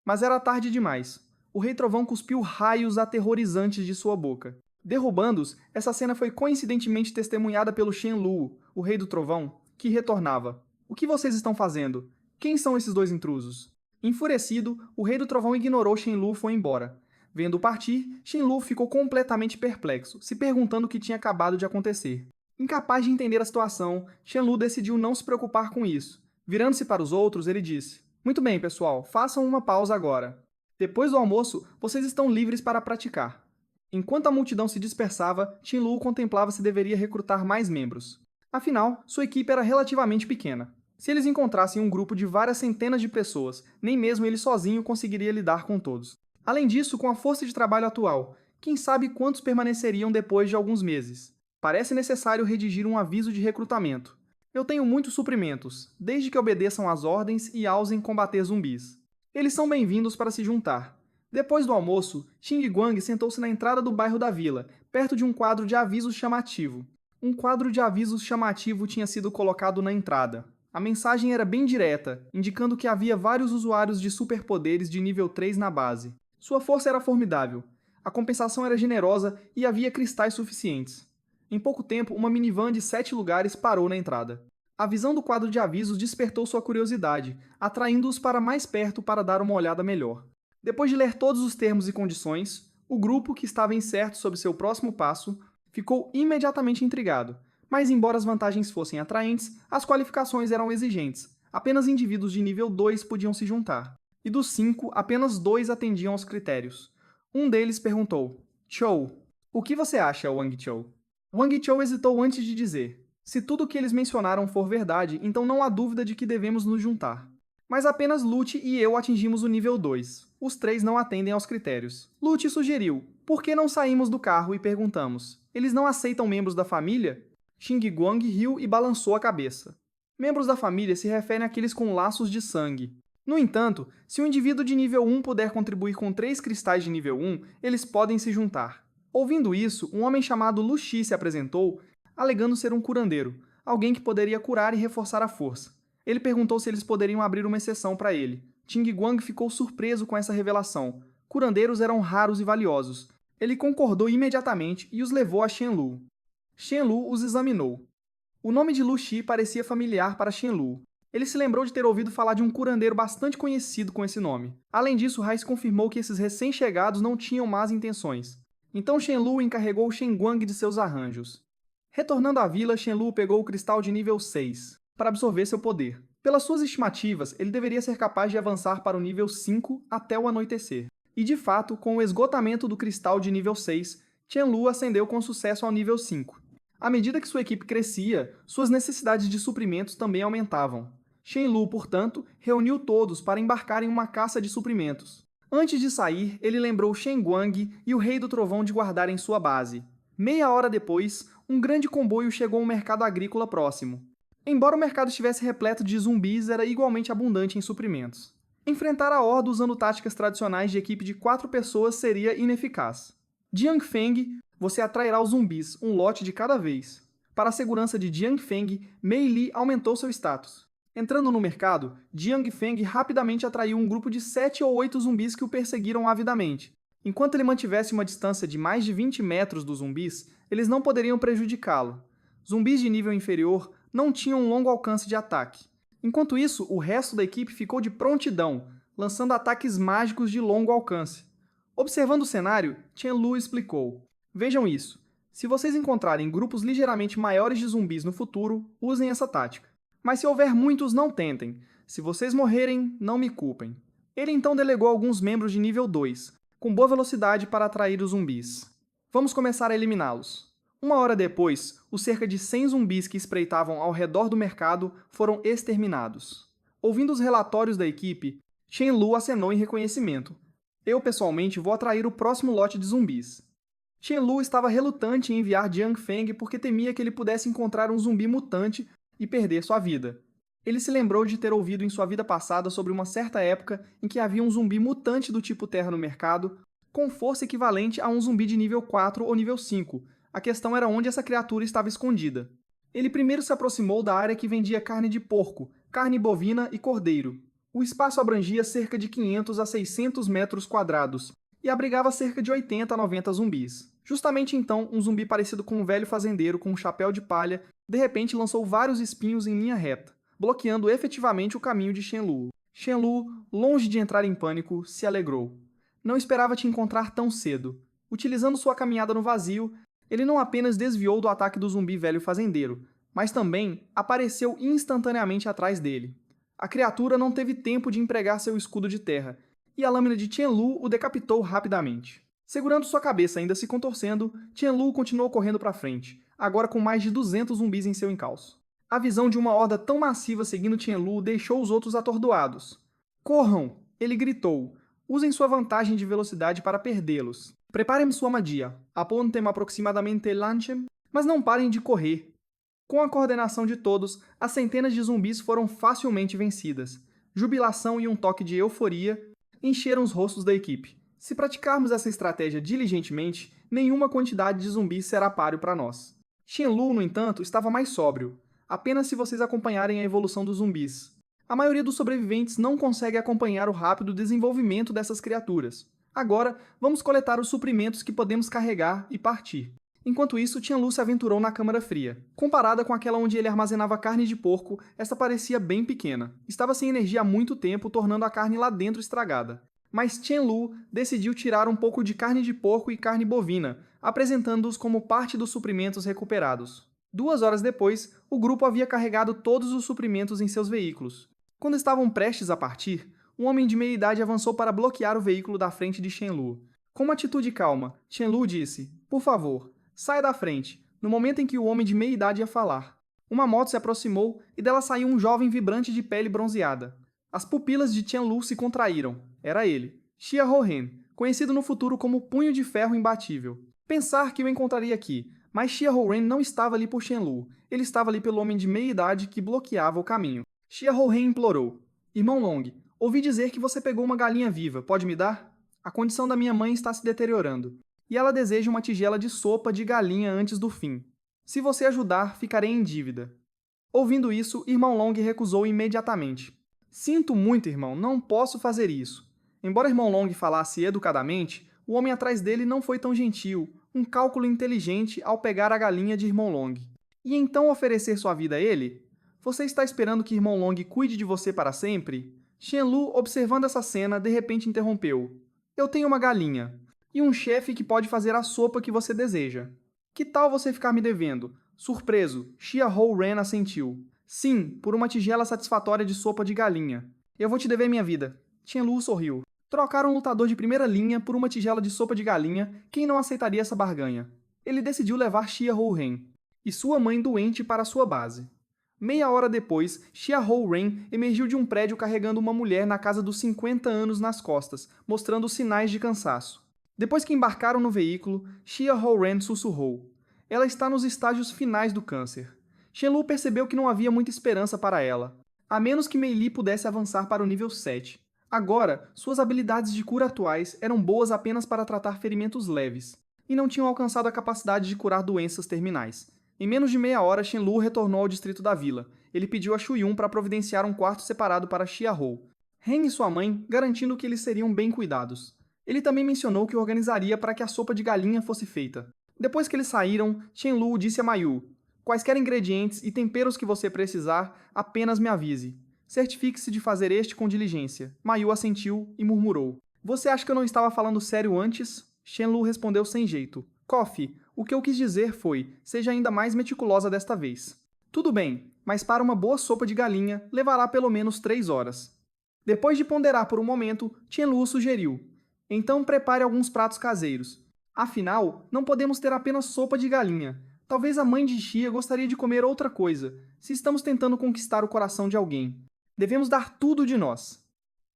Mas era tarde demais. O Rei Trovão cuspiu raios aterrorizantes de sua boca. Derrubando-os, essa cena foi coincidentemente testemunhada pelo Shen Lu, o Rei do Trovão, que retornava. O que vocês estão fazendo? Quem são esses dois intrusos? Enfurecido, o Rei do Trovão ignorou Shen Lu e foi embora. Vendo-o partir, Shen Lu ficou completamente perplexo, se perguntando o que tinha acabado de acontecer. Incapaz de entender a situação, Shen Lu decidiu não se preocupar com isso. Virando-se para os outros, ele disse: Muito bem, pessoal, façam uma pausa agora. Depois do almoço, vocês estão livres para praticar. Enquanto a multidão se dispersava, Shen Lu contemplava se deveria recrutar mais membros. Afinal, sua equipe era relativamente pequena. Se eles encontrassem um grupo de várias centenas de pessoas, nem mesmo ele sozinho conseguiria lidar com todos. Além disso, com a força de trabalho atual, quem sabe quantos permaneceriam depois de alguns meses? Parece necessário redigir um aviso de recrutamento. Eu tenho muitos suprimentos, desde que obedeçam às ordens e ousem combater zumbis. Eles são bem-vindos para se juntar. Depois do almoço, Xing Guang sentou-se na entrada do bairro da vila, perto de um quadro de avisos chamativo. Um quadro de avisos chamativo tinha sido colocado na entrada. A mensagem era bem direta, indicando que havia vários usuários de superpoderes de nível 3 na base. Sua força era formidável, a compensação era generosa e havia cristais suficientes. Em pouco tempo, uma minivan de 7 lugares parou na entrada. A visão do quadro de avisos despertou sua curiosidade, atraindo-os para mais perto para dar uma olhada melhor. Depois de ler todos os termos e condições, o grupo, que estava incerto sobre seu próximo passo, ficou imediatamente intrigado. Mas, embora as vantagens fossem atraentes, as qualificações eram exigentes. Apenas indivíduos de nível 2 podiam se juntar. E dos 5, apenas 2 atendiam aos critérios. Um deles perguntou: Chou, o que você acha, Wang Chou? Wang Chou hesitou antes de dizer: se tudo o que eles mencionaram for verdade, então não há dúvida de que devemos nos juntar. Mas apenas Lute e eu atingimos o nível 2. Os 3 não atendem aos critérios. Lute sugeriu: por que não saímos do carro e perguntamos? Eles não aceitam membros da família? Xing Guang riu e balançou a cabeça. Membros da família se referem àqueles com laços de sangue. No entanto, se um indivíduo de nível 1 puder contribuir com 3 cristais de nível 1, eles podem se juntar. Ouvindo isso, um homem chamado Lu Xi se apresentou, alegando ser um curandeiro, alguém que poderia curar e reforçar a força. Ele perguntou se eles poderiam abrir uma exceção para ele. Ting Guang ficou surpreso com essa revelação. Curandeiros eram raros e valiosos. Ele concordou imediatamente e os levou a Qianlu. Qianlu os examinou. O nome de Lu Xi parecia familiar para Qianlu. Ele se lembrou de ter ouvido falar de um curandeiro bastante conhecido com esse nome. Além disso, Hais confirmou que esses recém-chegados não tinham más intenções. Então Qianlu encarregou Shen Guang de seus arranjos. Retornando à vila, Qianlu pegou o cristal de nível 6, para absorver seu poder. Pelas suas estimativas, ele deveria ser capaz de avançar para o nível 5 até o anoitecer. E de fato, com o esgotamento do cristal de nível 6, Qianlu ascendeu com sucesso ao nível 5. À medida que sua equipe crescia, suas necessidades de suprimentos também aumentavam. Qianlu, portanto, reuniu todos para embarcar em uma caça de suprimentos. Antes de sair, ele lembrou Shen Guang e o Rei do Trovão de guardarem sua base. Meia hora depois, um grande comboio chegou a um mercado agrícola próximo. Embora o mercado estivesse repleto de zumbis, era igualmente abundante em suprimentos. Enfrentar a horda usando táticas tradicionais de equipe de 4 pessoas seria ineficaz. Jiang Feng, você atrairá os zumbis, um lote de cada vez. Para a segurança de Jiang Feng, Mei Li aumentou seu status. Entrando no mercado, Jiang Feng rapidamente atraiu um grupo de 7 ou 8 zumbis que o perseguiram avidamente. Enquanto ele mantivesse uma distância de mais de 20 metros dos zumbis, eles não poderiam prejudicá-lo. Zumbis de nível inferior não tinham um longo alcance de ataque. Enquanto isso, o resto da equipe ficou de prontidão, lançando ataques mágicos de longo alcance. Observando o cenário, Qianlu explicou: "Vejam isso. Se vocês encontrarem grupos ligeiramente maiores de zumbis no futuro, usem essa tática. Mas se houver muitos, não tentem. Se vocês morrerem, não me culpem." Ele então delegou alguns membros de nível 2, com boa velocidade para atrair os zumbis. Vamos começar a eliminá-los. Uma hora depois, os cerca de 100 zumbis que espreitavam ao redor do mercado foram exterminados. Ouvindo os relatórios da equipe, Qianlu acenou em reconhecimento. "Eu, pessoalmente, vou atrair o próximo lote de zumbis." Qianlu estava relutante em enviar Jiang Feng porque temia que ele pudesse encontrar um zumbi mutante e perder sua vida. Ele se lembrou de ter ouvido em sua vida passada sobre uma certa época em que havia um zumbi mutante do tipo Terra no mercado, com força equivalente a um zumbi de nível 4 ou nível 5. A questão era onde essa criatura estava escondida. Ele primeiro se aproximou da área que vendia carne de porco, carne bovina e cordeiro. O espaço abrangia cerca de 500 a 600 metros quadrados e abrigava cerca de 80 a 90 zumbis. Justamente então, um zumbi parecido com um velho fazendeiro com um chapéu de palha de repente lançou vários espinhos em linha reta, bloqueando efetivamente o caminho de Qianlu. Qianlu, longe de entrar em pânico, se alegrou. Não esperava te encontrar tão cedo. Utilizando sua caminhada no vazio, ele não apenas desviou do ataque do zumbi velho fazendeiro, mas também apareceu instantaneamente atrás dele. A criatura não teve tempo de empregar seu escudo de terra, e a lâmina de Qianlu o decapitou rapidamente. Segurando sua cabeça ainda se contorcendo, Qianlu continuou correndo para frente, agora com mais de 200 zumbis em seu encalço. A visão de uma horda tão massiva seguindo Qianlu deixou os outros atordoados. "Corram!" ele gritou. "Usem sua vantagem de velocidade para perdê-los. Preparem sua magia. Apontem aproximadamente lancem, mas não parem de correr." Com a coordenação de todos, as centenas de zumbis foram facilmente vencidas. Jubilação e um toque de euforia encheram os rostos da equipe. Se praticarmos essa estratégia diligentemente, nenhuma quantidade de zumbis será páreo para nós. Qianlu, no entanto, estava mais sóbrio. Apenas se vocês acompanharem a evolução dos zumbis. A maioria dos sobreviventes não consegue acompanhar o rápido desenvolvimento dessas criaturas. Agora, vamos coletar os suprimentos que podemos carregar e partir. Enquanto isso, Qianlu se aventurou na câmara fria. Comparada com aquela onde ele armazenava carne de porco, esta parecia bem pequena. Estava sem energia há muito tempo, tornando a carne lá dentro estragada. Mas Qianlu decidiu tirar um pouco de carne de porco e carne bovina, apresentando-os como parte dos suprimentos recuperados. 2 horas depois, o grupo havia carregado todos os suprimentos em seus veículos. Quando estavam prestes a partir, um homem de meia idade avançou para bloquear o veículo da frente de Qianlu. Com uma atitude calma, Qianlu disse: "Por favor, saia da frente", no momento em que o homem de meia idade ia falar. Uma moto se aproximou e dela saiu um jovem vibrante de pele bronzeada. As pupilas de Qianlu se contraíram. Era ele, Xia Hohen, conhecido no futuro como Punho de Ferro Imbatível. Pensar que o encontraria aqui, Mas Xia Houren não estava ali por Shenlu, ele estava ali pelo homem de meia-idade que bloqueava o caminho. Xia Houren implorou: Irmão Long, ouvi dizer que você pegou uma galinha viva, pode me dar? A condição da minha mãe está se deteriorando, e ela deseja uma tigela de sopa de galinha antes do fim. Se você ajudar, ficarei em dívida. Ouvindo isso, Irmão Long recusou imediatamente. Sinto muito, irmão, não posso fazer isso. Embora Irmão Long falasse educadamente, o homem atrás dele não foi tão gentil, um cálculo inteligente ao pegar a galinha de Irmão Long. E então oferecer sua vida a ele? Você está esperando que Irmão Long cuide de você para sempre? Shenlu, observando essa cena, de repente interrompeu. Eu tenho uma galinha. E um chefe que pode fazer a sopa que você deseja. Que tal você ficar me devendo? Surpreso, Xia Houren assentiu. Sim, por uma tigela satisfatória de sopa de galinha. Eu vou te dever minha vida. Shenlu sorriu. Trocaram um lutador de primeira linha por uma tigela de sopa de galinha, quem não aceitaria essa barganha? Ele decidiu levar Xia Houren e sua mãe doente para sua base. Meia hora depois, Xia Houren emergiu de um prédio carregando uma mulher na casa dos 50 anos nas costas, mostrando sinais de cansaço. Depois que embarcaram no veículo, Xia Houren sussurrou. Ela está nos estágios finais do câncer. Shenlu percebeu que não havia muita esperança para ela, a menos que Mei Li pudesse avançar para o nível 7. Agora, suas habilidades de cura atuais eram boas apenas para tratar ferimentos leves, e não tinham alcançado a capacidade de curar doenças terminais. Em menos de meia hora, Shenlu retornou ao distrito da vila. Ele pediu a Shuyun para providenciar um quarto separado para Xia Hou, Ren e sua mãe, garantindo que eles seriam bem cuidados. Ele também mencionou que organizaria para que a sopa de galinha fosse feita. Depois que eles saíram, Shenlu disse a Mayu: quaisquer ingredientes e temperos que você precisar, apenas me avise. Certifique-se de fazer este com diligência. Mayu assentiu e murmurou. Você acha que eu não estava falando sério antes? Shenlu respondeu sem jeito. Coffee, o que eu quis dizer foi, seja ainda mais meticulosa desta vez. Tudo bem, mas para uma boa sopa de galinha, levará pelo menos 3 horas. Depois de ponderar por um momento, Shenlu sugeriu. Então prepare alguns pratos caseiros. Afinal, não podemos ter apenas sopa de galinha. Talvez a mãe de Xia gostaria de comer outra coisa, se estamos tentando conquistar o coração de alguém. Devemos dar tudo de nós.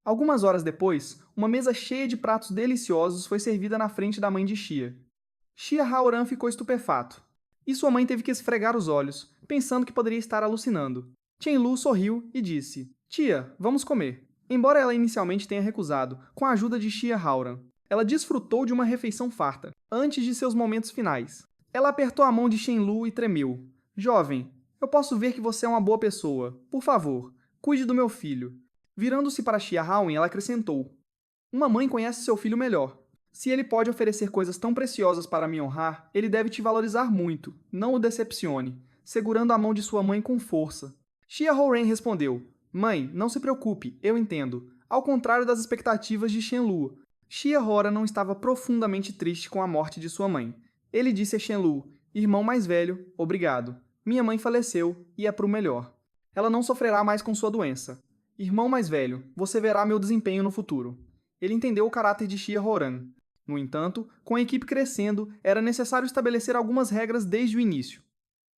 Algumas horas depois, uma mesa cheia de pratos deliciosos foi servida na frente da mãe de Xia. Xia Haoran ficou estupefato. E sua mãe teve que esfregar os olhos, pensando que poderia estar alucinando. Shenlu sorriu e disse, Tia, vamos comer. Embora ela inicialmente tenha recusado, com a ajuda de Xia Haoran, ela desfrutou de uma refeição farta, antes de seus momentos finais. Ela apertou a mão de Shenlu e tremeu. Jovem, eu posso ver que você é uma boa pessoa. Por favor, cuide do meu filho. Virando-se para Xia Haoran, ela acrescentou. Uma mãe conhece seu filho melhor. Se ele pode oferecer coisas tão preciosas para me honrar, ele deve te valorizar muito. Não o decepcione. Segurando a mão de sua mãe com força. Xia Houren respondeu. Mãe, não se preocupe, eu entendo. Ao contrário das expectativas de Shenlu, Xia Hora não estava profundamente triste com a morte de sua mãe. Ele disse a Shenlu, irmão mais velho, obrigado. Minha mãe faleceu e é pro melhor. Ela não sofrerá mais com sua doença. Irmão mais velho, você verá meu desempenho no futuro. Ele entendeu o caráter de Xia Horan. No entanto, com a equipe crescendo, era necessário estabelecer algumas regras desde o início.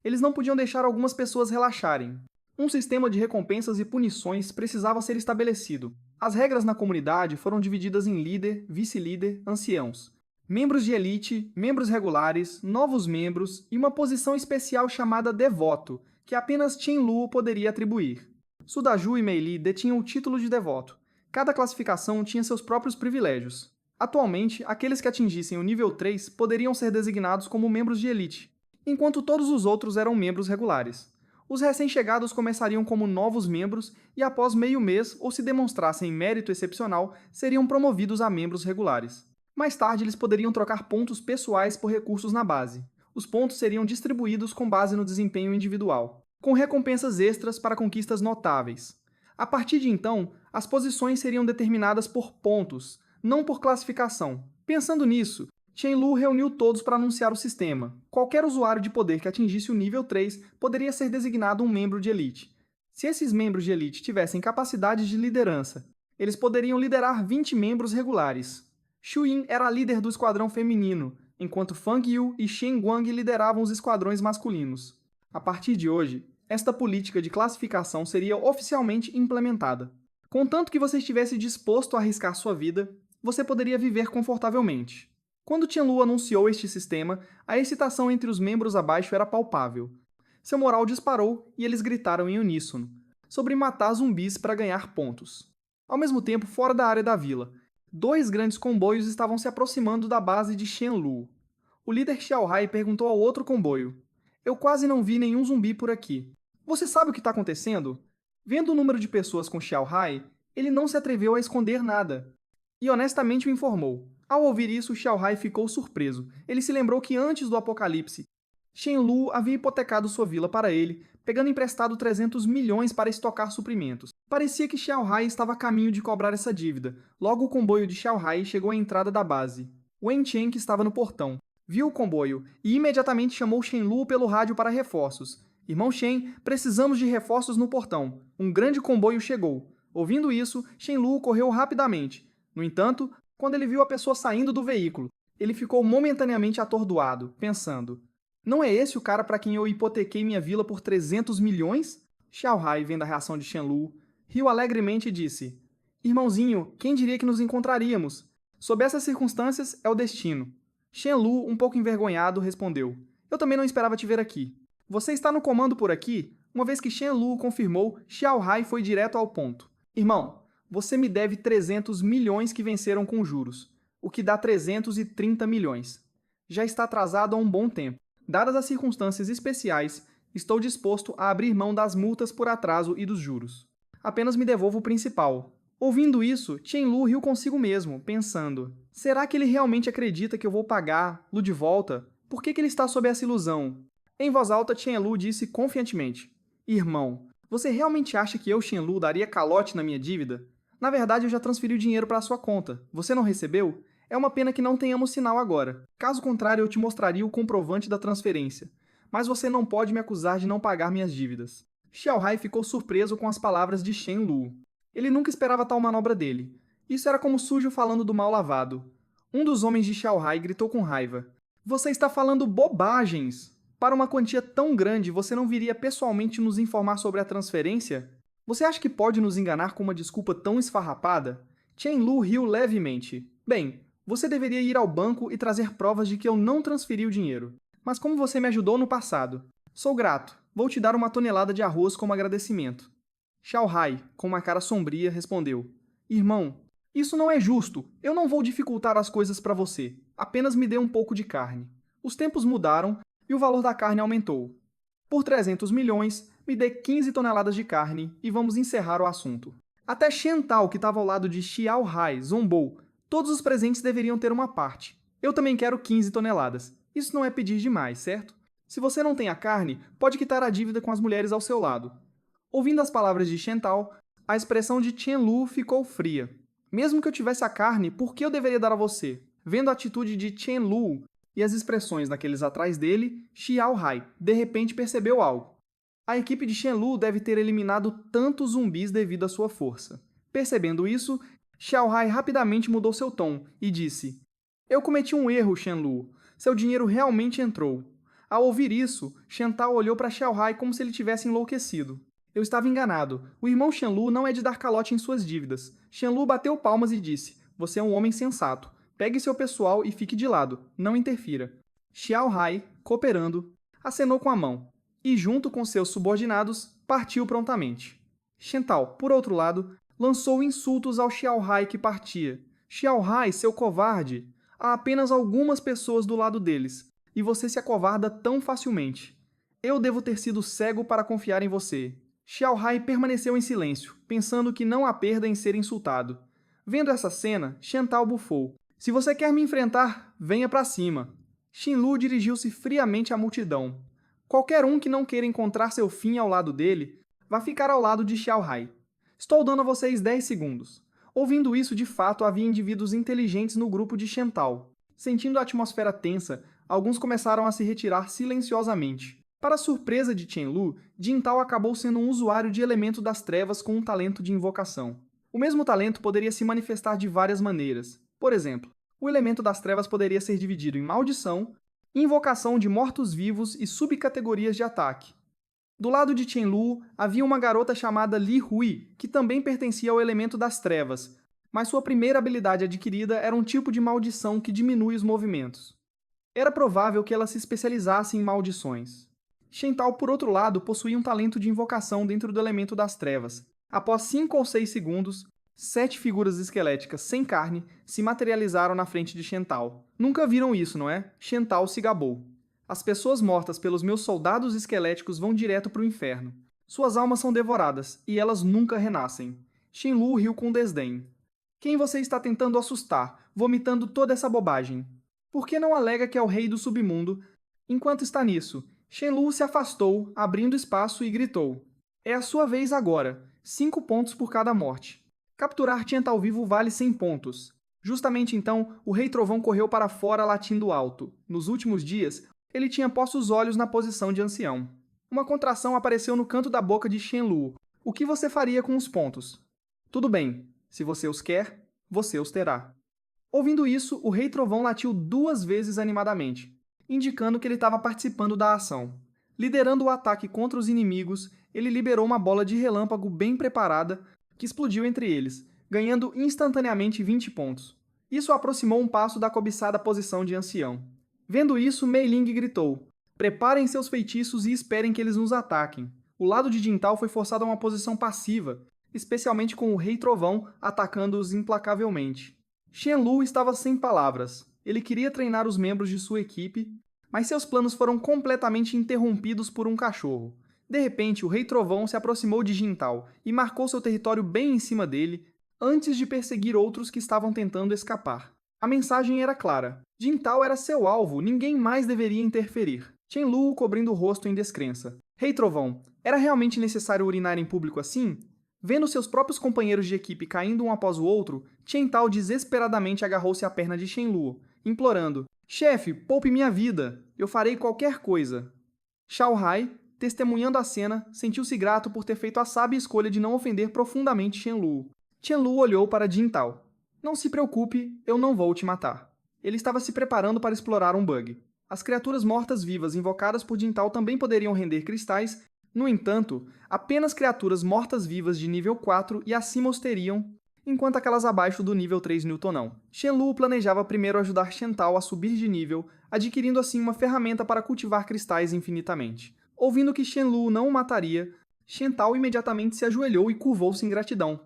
Eles não podiam deixar algumas pessoas relaxarem. Um sistema de recompensas e punições precisava ser estabelecido. As regras na comunidade foram divididas em líder, vice-líder, anciãos, membros de elite, membros regulares, novos membros e uma posição especial chamada devoto, que apenas Shenlu poderia atribuir. Sudaju e Mei Li detinham o título de devoto. Cada classificação tinha seus próprios privilégios. Atualmente, aqueles que atingissem o nível 3 poderiam ser designados como membros de elite, enquanto todos os outros eram membros regulares. Os recém-chegados começariam como novos membros e, após meio mês, ou se demonstrassem mérito excepcional, seriam promovidos a membros regulares. Mais tarde, eles poderiam trocar pontos pessoais por recursos na base. Os pontos seriam distribuídos com base no desempenho individual, com recompensas extras para conquistas notáveis. A partir de então, as posições seriam determinadas por pontos, não por classificação. Pensando nisso, Shenlu reuniu todos para anunciar o sistema. Qualquer usuário de poder que atingisse o nível 3 poderia ser designado um membro de elite. Se esses membros de elite tivessem capacidade de liderança, eles poderiam liderar 20 membros regulares. Xu Yin era a líder do esquadrão feminino, enquanto Fang Yu e Shen Guang lideravam os esquadrões masculinos. A partir de hoje, esta política de classificação seria oficialmente implementada. Contanto que você estivesse disposto a arriscar sua vida, você poderia viver confortavelmente. Quando Qianlu anunciou este sistema, a excitação entre os membros abaixo era palpável. Seu moral disparou e eles gritaram em uníssono sobre matar zumbis para ganhar pontos. Ao mesmo tempo, fora da área da vila, 2 grandes comboios estavam se aproximando da base de Qianlu. O líder Xiao Hai perguntou ao outro comboio: "Eu quase não vi nenhum zumbi por aqui. Você sabe o que está acontecendo?" Vendo o número de pessoas com Xiao Hai, ele não se atreveu a esconder nada e honestamente o informou. Ao ouvir isso, Xiao Hai ficou surpreso. Ele se lembrou que antes do apocalipse, Shen Lu havia hipotecado sua vila para ele, pegando emprestado 300 milhões para estocar suprimentos. Parecia que Xiao Hai estava a caminho de cobrar essa dívida. Logo o comboio de Xiao Hai chegou à entrada da base. Wen Chen, que estava no portão, viu o comboio e imediatamente chamou Shen Lu pelo rádio para reforços. "Irmão Shen, precisamos de reforços no portão. Um grande comboio chegou." Ouvindo isso, Shen Lu correu rapidamente. No entanto, quando ele viu a pessoa saindo do veículo, ele ficou momentaneamente atordoado, pensando: "Não é esse o cara para quem eu hipotequei minha vila por 300 milhões? Xiao Hai, vendo a reação de Shen Lu, riu alegremente e disse: "Irmãozinho, quem diria que nos encontraríamos? Sob essas circunstâncias, é o destino." Shen Lu, um pouco envergonhado, respondeu: "Eu também não esperava te ver aqui. Você está no comando por aqui?" Uma vez que Shen Lu confirmou, Xiao Hai foi direto ao ponto. "Irmão, você me deve 300 milhões que venceram com juros, o que dá 330 milhões. Já está atrasado há um bom tempo. Dadas as circunstâncias especiais, estou disposto a abrir mão das multas por atraso e dos juros. Apenas me devolva o principal." Ouvindo isso, Chen Lu riu consigo mesmo, pensando: será que ele realmente acredita que eu vou pagar-lo de volta? Por que ele está sob essa ilusão? Em voz alta, Chen Lu disse confiantemente: "Irmão, você realmente acha que eu, Chen Lu, daria calote na minha dívida? Na verdade, eu já transferi o dinheiro para a sua conta. Você não recebeu? É uma pena que não tenhamos sinal agora. Caso contrário, eu te mostraria o comprovante da transferência. Mas você não pode me acusar de não pagar minhas dívidas." Xiao Hai ficou surpreso com as palavras de Shen Lu. Ele nunca esperava tal manobra dele. Isso era como sujo falando do mal lavado. Um dos homens de Xiao Hai gritou com raiva: "Você está falando bobagens! Para uma quantia tão grande, você não viria pessoalmente nos informar sobre a transferência? Você acha que pode nos enganar com uma desculpa tão esfarrapada?" Chen Lu riu levemente. "Bem, você deveria ir ao banco e trazer provas de que eu não transferi o dinheiro. Mas como você me ajudou no passado? Sou grato. Vou te dar uma tonelada de arroz como agradecimento." Xiao Hai, com uma cara sombria, respondeu: "Irmão, isso não é justo. Eu não vou dificultar as coisas para você. Apenas me dê um pouco de carne." Os tempos mudaram e o valor da carne aumentou. "Por 300 milhões, me dê 15 toneladas de carne e vamos encerrar o assunto." Até Shen Tao, que estava ao lado de Xiao Hai, zombou: "Todos os presentes deveriam ter uma parte. Eu também quero 15 toneladas. Isso não é pedir demais, certo? Se você não tem a carne, pode quitar a dívida com as mulheres ao seu lado." Ouvindo as palavras de Shen Tao, a expressão de Chen Lu ficou fria. "Mesmo que eu tivesse a carne, por que eu deveria dar a você?" Vendo a atitude de Chen Lu e as expressões daqueles atrás dele, Xiao Hai, de repente, percebeu algo. A equipe de Shen Lu deve ter eliminado tantos zumbis devido à sua força. Percebendo isso, Xiao Hai rapidamente mudou seu tom e disse: "Eu cometi um erro, Shen Lu. Seu dinheiro realmente entrou." Ao ouvir isso, Shen Tao olhou para Xiao Hai como se ele tivesse enlouquecido. "Eu estava enganado. O irmão Shen Lu não é de dar calote em suas dívidas." Shen Lu bateu palmas e disse: "Você é um homem sensato. Pegue seu pessoal e fique de lado. Não interfira." Xiao Hai, cooperando, acenou com a mão e, junto com seus subordinados, partiu prontamente. Shen Tao, por outro lado, lançou insultos ao Xiao Hai que partia. "Xiao Hai, seu covarde! Há apenas algumas pessoas do lado deles, e você se acovarda tão facilmente. Eu devo ter sido cego para confiar em você." Xiao Hai permaneceu em silêncio, pensando que não há perda em ser insultado. Vendo essa cena, Shen Tao bufou: "Se você quer me enfrentar, venha para cima." Shen Lu dirigiu-se friamente à multidão. Qualquer um que não queira encontrar seu fim ao lado dele, vai ficar ao lado de Xiao Hai. Estou dando a vocês 10 segundos. Ouvindo isso, de fato, havia indivíduos inteligentes no grupo de Shen Tao. Sentindo a atmosfera tensa, alguns começaram a se retirar silenciosamente. Para surpresa de Chen Lu, Jin Tao acabou sendo um usuário de elemento das trevas com um talento de invocação. O mesmo talento poderia se manifestar de várias maneiras. Por exemplo, o elemento das trevas poderia ser dividido em maldição, invocação de mortos-vivos e subcategorias de ataque. Do lado de Chen Lu, havia uma garota chamada Li Hui, que também pertencia ao elemento das trevas, mas sua primeira habilidade adquirida era um tipo de maldição que diminui os movimentos. Era provável que ela se especializasse em maldições. Shental, por outro lado, possuía um talento de invocação dentro do elemento das trevas. Após 5 ou 6 segundos, 7 figuras esqueléticas sem carne se materializaram na frente de Shental. Nunca viram isso, não é? Shental se gabou. As pessoas mortas pelos meus soldados esqueléticos vão direto para o inferno. Suas almas são devoradas, e elas nunca renascem. Shenlu riu com desdém. Quem você está tentando assustar, vomitando toda essa bobagem? Por que não alega que é o rei do submundo? Enquanto está nisso, Shenlu se afastou, abrindo espaço e gritou. É a sua vez agora. 5 pontos por cada morte. Capturar Tiantal vivo vale 100 pontos. Justamente então, o Rei Trovão correu para fora latindo alto. Nos últimos dias, ele tinha posto os olhos na posição de ancião. Uma contração apareceu no canto da boca de Shenlu. O que você faria com os pontos? Tudo bem. Se você os quer, você os terá. Ouvindo isso, o Rei Trovão latiu 2 vezes animadamente, indicando que ele estava participando da ação. Liderando o ataque contra os inimigos, ele liberou uma bola de relâmpago bem preparada que explodiu entre eles, ganhando instantaneamente 20 pontos. Isso aproximou um passo da cobiçada posição de ancião. Vendo isso, Mei Ling gritou: preparem seus feitiços e esperem que eles nos ataquem. O lado de Jintal foi forçado a uma posição passiva, especialmente com o Rei Trovão atacando-os implacavelmente. Shenlu estava sem palavras. Ele queria treinar os membros de sua equipe, mas seus planos foram completamente interrompidos por um cachorro. De repente, o Rei Trovão se aproximou de Jintal e marcou seu território bem em cima dele, antes de perseguir outros que estavam tentando escapar. A mensagem era clara. Jintal era seu alvo, ninguém mais deveria interferir. Shenlu cobrindo o rosto em descrença. Rei Trovão, era realmente necessário urinar em público assim? Vendo seus próprios companheiros de equipe caindo um após o outro, Tiantal desesperadamente agarrou-se à perna de Shenlu, implorando: chefe, poupe minha vida, eu farei qualquer coisa. Xiao Hai, testemunhando a cena, sentiu-se grato por ter feito a sábia escolha de não ofender profundamente Shenlu. Shenlu olhou para Jintal. Não se preocupe, eu não vou te matar. Ele estava se preparando para explorar um bug. As criaturas mortas-vivas invocadas por Jintal também poderiam render cristais. No entanto, apenas criaturas mortas-vivas de nível 4 e acima os teriam, enquanto aquelas abaixo do nível 3 Newton. Shenlu planejava primeiro ajudar Shental a subir de nível, adquirindo assim uma ferramenta para cultivar cristais infinitamente. Ouvindo que Shenlu não o mataria, Shental imediatamente se ajoelhou e curvou-se em gratidão.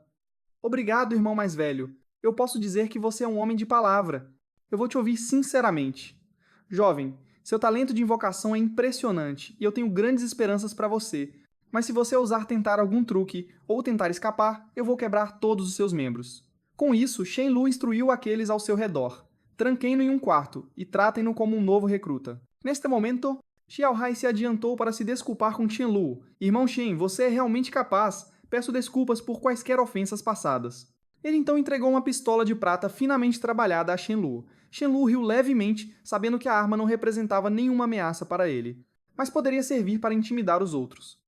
Obrigado, irmão mais velho. Eu posso dizer que você é um homem de palavra. Eu vou te ouvir sinceramente. Jovem, seu talento de invocação é impressionante e eu tenho grandes esperanças para você. Mas se você ousar tentar algum truque ou tentar escapar, eu vou quebrar todos os seus membros. Com isso, Shenlu instruiu aqueles ao seu redor. Tranquem-no em um quarto e tratem-no como um novo recruta. Neste momento, Xiao Hai se adiantou para se desculpar com Shenlu. Irmão Shen, você é realmente capaz. Peço desculpas por quaisquer ofensas passadas. Ele então entregou uma pistola de prata finamente trabalhada a Shenlu. Shenlu riu levemente, sabendo que a arma não representava nenhuma ameaça para ele, mas poderia servir para intimidar os outros.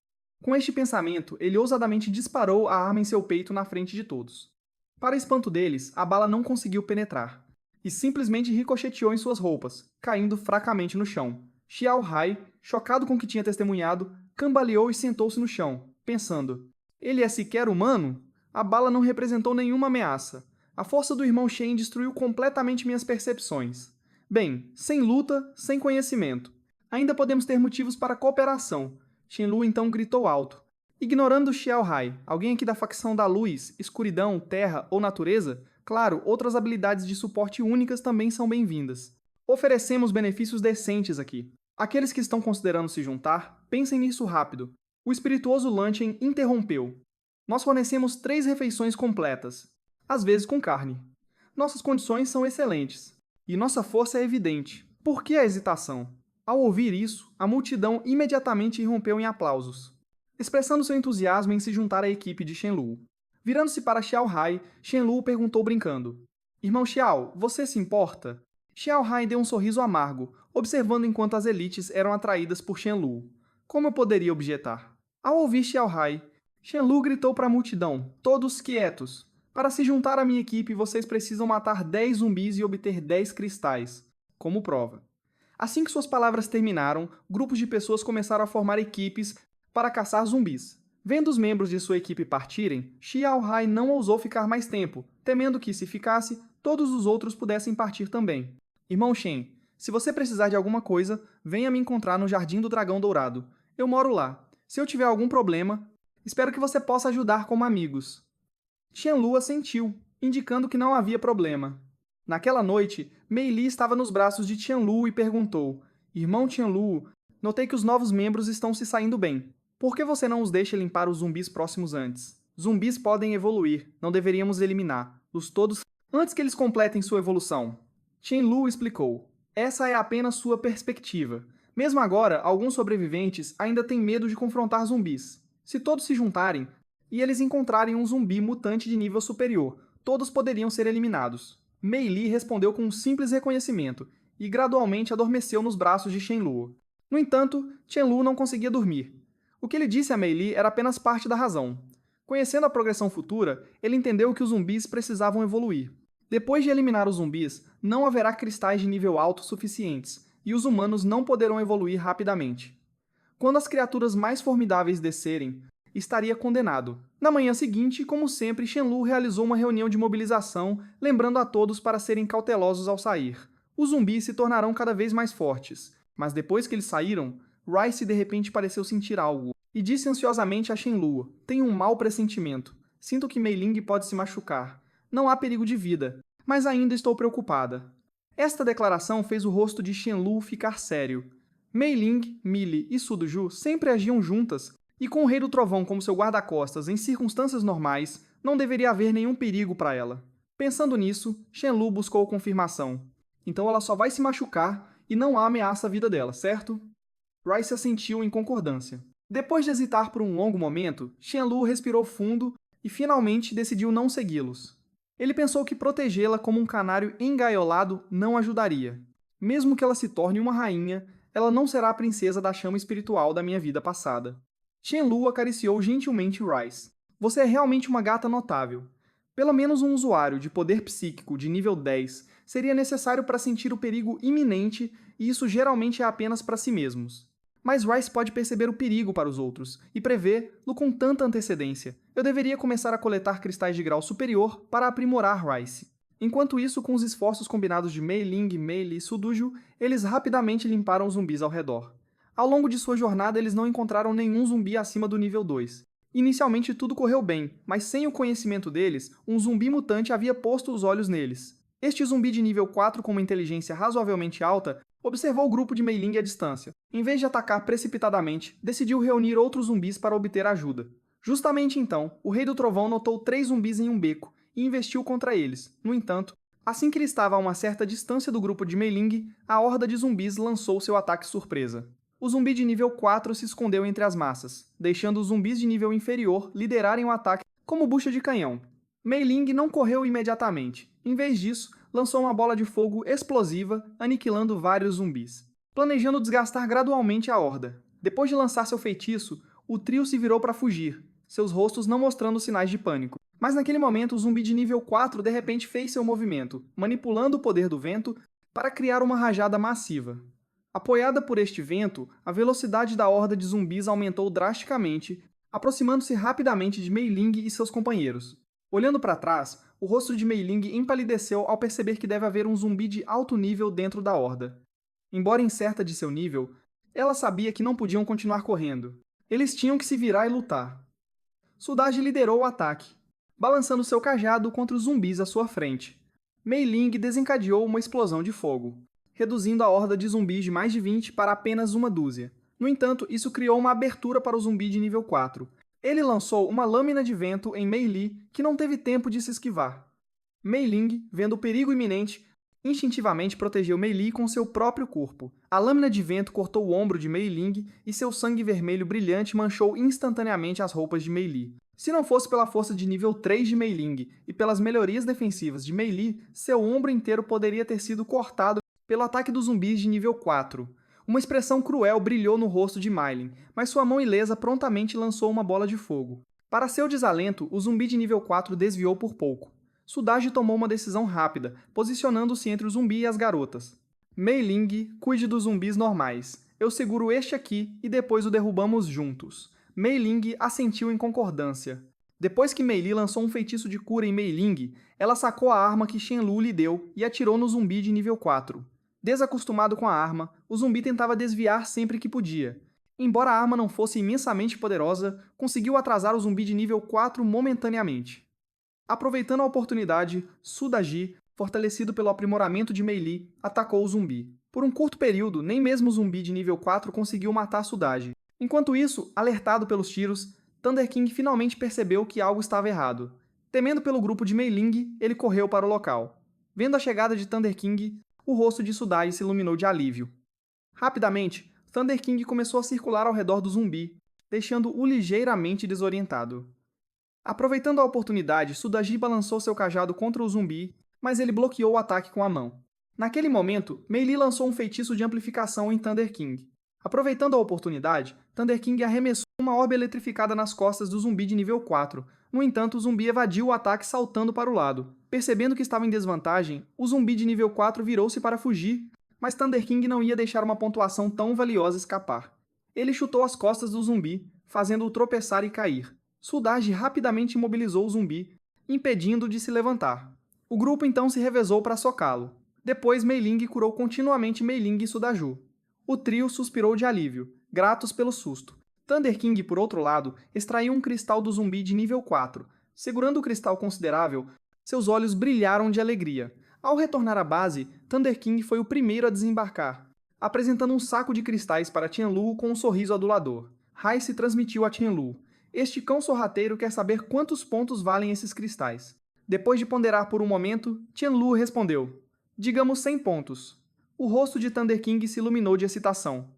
Com este pensamento, ele ousadamente disparou a arma em seu peito na frente de todos. Para espanto deles, a bala não conseguiu penetrar, e simplesmente ricocheteou em suas roupas, caindo fracamente no chão. Xiao Hai, chocado com o que tinha testemunhado, cambaleou e sentou-se no chão, pensando: ele é sequer humano? A bala não representou nenhuma ameaça. A força do irmão Shen destruiu completamente minhas percepções. Bem, sem luta, sem conhecimento. Ainda podemos ter motivos para cooperação. Shenlu então gritou alto. Ignorando Xiao Hai, alguém aqui da facção da luz, escuridão, terra ou natureza? Claro, outras habilidades de suporte únicas também são bem-vindas. Oferecemos benefícios decentes aqui. Aqueles que estão considerando se juntar, pensem nisso rápido. O espirituoso Lanchen interrompeu. Nós fornecemos 3 refeições completas, às vezes com carne. Nossas condições são excelentes, e nossa força é evidente. Por que a hesitação? Ao ouvir isso, a multidão imediatamente irrompeu em aplausos, expressando seu entusiasmo em se juntar à equipe de Shenlu. Virando-se para Xiao Hai, Shenlu perguntou brincando: Irmão Xiao, você se importa? Xiao Hai deu um sorriso amargo, observando enquanto as elites eram atraídas por Shenlu. Como eu poderia objetar? Ao ouvir Xiao Hai, Shenlu gritou para a multidão: todos quietos! Para se juntar à minha equipe, vocês precisam matar 10 zumbis e obter 10 cristais, como prova. Assim que suas palavras terminaram, grupos de pessoas começaram a formar equipes para caçar zumbis. Vendo os membros de sua equipe partirem, Xiao Hai não ousou ficar mais tempo, temendo que, se ficasse, todos os outros pudessem partir também. Irmão Shen, se você precisar de alguma coisa, venha me encontrar no Jardim do Dragão Dourado. Eu moro lá. Se eu tiver algum problema, espero que você possa ajudar como amigos. Qianlu assentiu, indicando que não havia problema. Naquela noite, Mei Li estava nos braços de Qianlu e perguntou: Irmão Qianlu, notei que os novos membros estão se saindo bem. Por que você não os deixa limpar os zumbis próximos antes? Zumbis podem evoluir, não deveríamos eliminar-los todos antes que eles completem sua evolução. Qianlu explicou: essa é apenas sua perspectiva. Mesmo agora, alguns sobreviventes ainda têm medo de confrontar zumbis. Se todos se juntarem e eles encontrarem um zumbi mutante de nível superior, todos poderiam ser eliminados. Mei Li respondeu com um simples reconhecimento e gradualmente adormeceu nos braços de Shenlu. No entanto, Qianlu não conseguia dormir. O que ele disse a Mei Li era apenas parte da razão. Conhecendo a progressão futura, ele entendeu que os zumbis precisavam evoluir. Depois de eliminar os zumbis, não haverá cristais de nível alto suficientes, e os humanos não poderão evoluir rapidamente. Quando as criaturas mais formidáveis descerem, estaria condenado. Na manhã seguinte, como sempre, Shenlu realizou uma reunião de mobilização, lembrando a todos para serem cautelosos ao sair. Os zumbis se tornarão cada vez mais fortes, mas depois que eles saíram, Rice de repente pareceu sentir algo, e disse ansiosamente a Shenlu: tenho um mau pressentimento. Sinto que Mei Ling pode se machucar. Não há perigo de vida, mas ainda estou preocupada. Esta declaração fez o rosto de Shenlu ficar sério. Mei Ling, Millie e Sudoju sempre agiam juntas, e com o Rei do Trovão como seu guarda-costas em circunstâncias normais, não deveria haver nenhum perigo para ela. Pensando nisso, Shenlu buscou confirmação. Então ela só vai se machucar e não há ameaça à vida dela, certo? Rice assentiu em concordância. Depois de hesitar por um longo momento, Shenlu respirou fundo e finalmente decidiu não segui-los. Ele pensou que protegê-la como um canário engaiolado não ajudaria. Mesmo que ela se torne uma rainha, ela não será a princesa da chama espiritual da minha vida passada. Shenlu acariciou gentilmente Rice. Você é realmente uma gata notável. Pelo menos um usuário de poder psíquico de nível 10 seria necessário para sentir o perigo iminente, e isso geralmente é apenas para si mesmos. Mas Rice pode perceber o perigo para os outros e prevê-lo com tanta antecedência. Eu deveria começar a coletar cristais de grau superior para aprimorar Rice. Enquanto isso, com os esforços combinados de Mei Ling, Mei Li e Sudoju, eles rapidamente limparam os zumbis ao redor. Ao longo de sua jornada, eles não encontraram nenhum zumbi acima do nível 2. Inicialmente tudo correu bem, mas sem o conhecimento deles, um zumbi mutante havia posto os olhos neles. Este zumbi de nível 4 com uma inteligência razoavelmente alta observou o grupo de Mei Ling à distância. Em vez de atacar precipitadamente, decidiu reunir outros zumbis para obter ajuda. Justamente então, o Rei do Trovão notou 3 zumbis em um beco e investiu contra eles. No entanto, assim que ele estava a uma certa distância do grupo de Mei Ling, a horda de zumbis lançou seu ataque surpresa. O zumbi de nível 4 se escondeu entre as massas, deixando os zumbis de nível inferior liderarem o ataque como bucha de canhão. Mei Ling não correu imediatamente. Em vez disso, lançou uma bola de fogo explosiva, aniquilando vários zumbis, planejando desgastar gradualmente a horda. Depois de lançar seu feitiço, o trio se virou para fugir, seus rostos não mostrando sinais de pânico. Mas naquele momento, o zumbi de nível 4 de repente fez seu movimento, manipulando o poder do vento para criar uma rajada massiva. Apoiada por este vento, a velocidade da horda de zumbis aumentou drasticamente, aproximando-se rapidamente de Mei Ling e seus companheiros. Olhando para trás, o rosto de Mei Ling empalideceu ao perceber que deve haver um zumbi de alto nível dentro da horda. Embora incerta de seu nível, ela sabia que não podiam continuar correndo. Eles tinham que se virar e lutar. Sudaji liderou o ataque, balançando seu cajado contra os zumbis à sua frente. Mei Ling desencadeou uma explosão de fogo, reduzindo a horda de zumbis de mais de 20 para apenas uma dúzia. No entanto, isso criou uma abertura para o zumbi de nível 4. Ele lançou uma lâmina de vento em Mei Li, que não teve tempo de se esquivar. Mei Ling, vendo o perigo iminente, instintivamente protegeu Mei Li com seu próprio corpo. A lâmina de vento cortou o ombro de Mei Ling e seu sangue vermelho brilhante manchou instantaneamente as roupas de Mei Li. Se não fosse pela força de nível 3 de Mei Ling e pelas melhorias defensivas de Mei Li, seu ombro inteiro poderia ter sido cortado pelo ataque dos zumbis de nível 4. Uma expressão cruel brilhou no rosto de Mei Ling, mas sua mão ilesa prontamente lançou uma bola de fogo. Para seu desalento, o zumbi de nível 4 desviou por pouco. Sudaji tomou uma decisão rápida, posicionando-se entre o zumbi e as garotas. Mei Ling, cuide dos zumbis normais. Eu seguro este aqui e depois o derrubamos juntos. Mei Ling assentiu em concordância. Depois que Mei Li lançou um feitiço de cura em Mei Ling, ela sacou a arma que Shen Lu lhe deu e atirou no zumbi de nível 4. Desacostumado com a arma, o zumbi tentava desviar sempre que podia. Embora a arma não fosse imensamente poderosa, conseguiu atrasar o zumbi de nível 4 momentaneamente. Aproveitando a oportunidade, Sudaji, fortalecido pelo aprimoramento de Mei Li, atacou o zumbi. Por um curto período, nem mesmo o zumbi de nível 4 conseguiu matar Sudaji. Enquanto isso, alertado pelos tiros, Thunder King finalmente percebeu que algo estava errado. Temendo pelo grupo de Mei Ling, ele correu para o local. Vendo a chegada de Thunder King, o rosto de Sudaji se iluminou de alívio. Rapidamente, Thunder King começou a circular ao redor do zumbi, deixando-o ligeiramente desorientado. Aproveitando a oportunidade, Sudaji balançou seu cajado contra o zumbi, mas ele bloqueou o ataque com a mão. Naquele momento, Mei Li lançou um feitiço de amplificação em Thunder King. Aproveitando a oportunidade, Thunder King arremessou uma orbe eletrificada nas costas do zumbi de nível 4. No entanto, o zumbi evadiu o ataque saltando para o lado. Percebendo que estava em desvantagem, o zumbi de nível 4 virou-se para fugir, mas Thunder King não ia deixar uma pontuação tão valiosa escapar. Ele chutou as costas do zumbi, fazendo-o tropeçar e cair. Sudaji rapidamente imobilizou o zumbi, impedindo-o de se levantar. O grupo então se revezou para socá-lo. Depois, Mei Ling curou continuamente Mei Ling e Sudaju. O trio suspirou de alívio, gratos pelo susto. Thunder King, por outro lado, extraiu um cristal do zumbi de nível 4. Segurando o cristal considerável, seus olhos brilharam de alegria. Ao retornar à base, Thunder King foi o primeiro a desembarcar, apresentando um saco de cristais para Qianlu com um sorriso adulador. Rice transmitiu a Qianlu: "Este cão sorrateiro quer saber quantos pontos valem esses cristais." Depois de ponderar por um momento, Qianlu respondeu: "Digamos 100 pontos." O rosto de Thunder King se iluminou de excitação.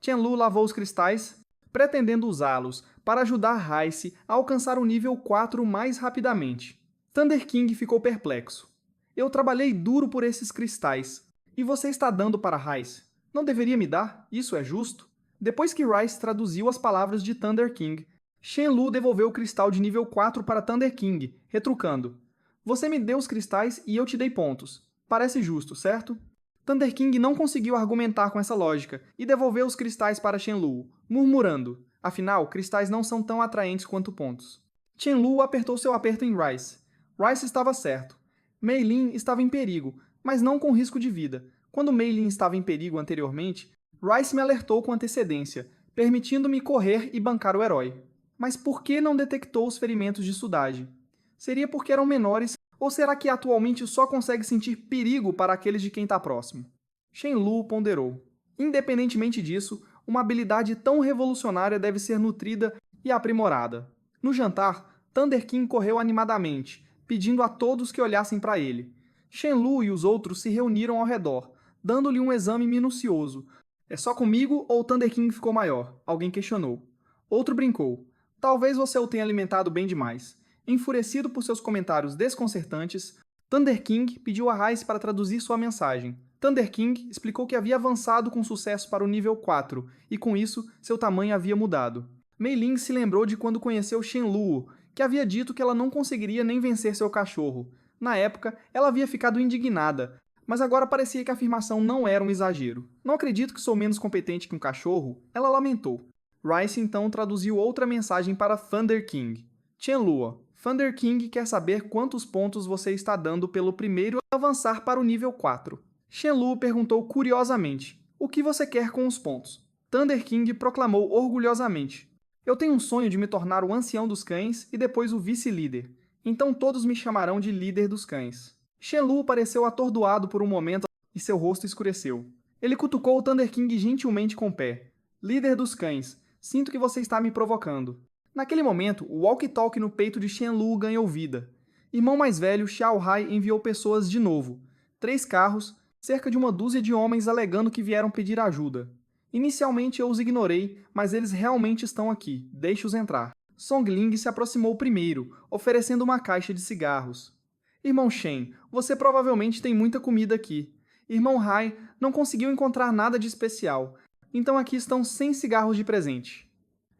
Qianlu lavou os cristais, pretendendo usá-los para ajudar Rice a alcançar o nível 4 mais rapidamente. Thunder King ficou perplexo. "Eu trabalhei duro por esses cristais, e você está dando para Rice. Não deveria me dar? Isso é justo?" Depois que Rice traduziu as palavras de Thunder King, Shen Lu devolveu o cristal de nível 4 para Thunder King, retrucando: "Você me deu os cristais e eu te dei pontos. Parece justo, certo?" Thunder King não conseguiu argumentar com essa lógica e devolveu os cristais para Shen Lu, murmurando: "Afinal, cristais não são tão atraentes quanto pontos." Shen Lu apertou seu aperto em Rice. Rice estava certo. Mei Lin estava em perigo, mas não com risco de vida. Quando Mei Lin estava em perigo anteriormente, Rice me alertou com antecedência, permitindo-me correr e bancar o herói. Mas por que não detectou os ferimentos de Sudaji? Seria porque eram menores, ou será que atualmente só consegue sentir perigo para aqueles de quem está próximo? Shen Lu ponderou. Independentemente disso, uma habilidade tão revolucionária deve ser nutrida e aprimorada. No jantar, Thunder King correu animadamente, pedindo a todos que olhassem para ele. Shen Lu e os outros se reuniram ao redor, dando-lhe um exame minucioso. "É só comigo ou Thunder King ficou maior?" alguém questionou. Outro brincou: "Talvez você o tenha alimentado bem demais." Enfurecido por seus comentários desconcertantes, Thunder King pediu a Rice para traduzir sua mensagem. Thunder King explicou que havia avançado com sucesso para o nível 4, e com isso, seu tamanho havia mudado. Mei Lin se lembrou de quando conheceu Shen Lu, que havia dito que ela não conseguiria nem vencer seu cachorro. Na época, ela havia ficado indignada, mas agora parecia que a afirmação não era um exagero. "Não acredito que sou menos competente que um cachorro?" ela lamentou. Rice então traduziu outra mensagem para Thunder King. "Qianlu, Thunder King quer saber quantos pontos você está dando pelo primeiro avançar para o nível 4. Shen Lu perguntou curiosamente: "O que você quer com os pontos?" Thunder King proclamou orgulhosamente: "Eu tenho um sonho de me tornar o ancião dos cães e depois o vice-líder. Então todos me chamarão de líder dos cães." Shen Lu pareceu atordoado por um momento e seu rosto escureceu. Ele cutucou o Thunder King gentilmente com o pé. "Líder dos cães, sinto que você está me provocando." Naquele momento, o walkie-talkie no peito de Shen Lu ganhou vida. Irmão mais velho, Xiao Hai, enviou pessoas de novo. 3 carros, cerca de uma dúzia de homens alegando que vieram pedir ajuda. "Inicialmente eu os ignorei, mas eles realmente estão aqui. Deixe-os entrar." Song Ling se aproximou primeiro, oferecendo uma caixa de cigarros. "Irmão Shen, você provavelmente tem muita comida aqui. Irmão Hai não conseguiu encontrar nada de especial, então aqui estão 100 cigarros de presente."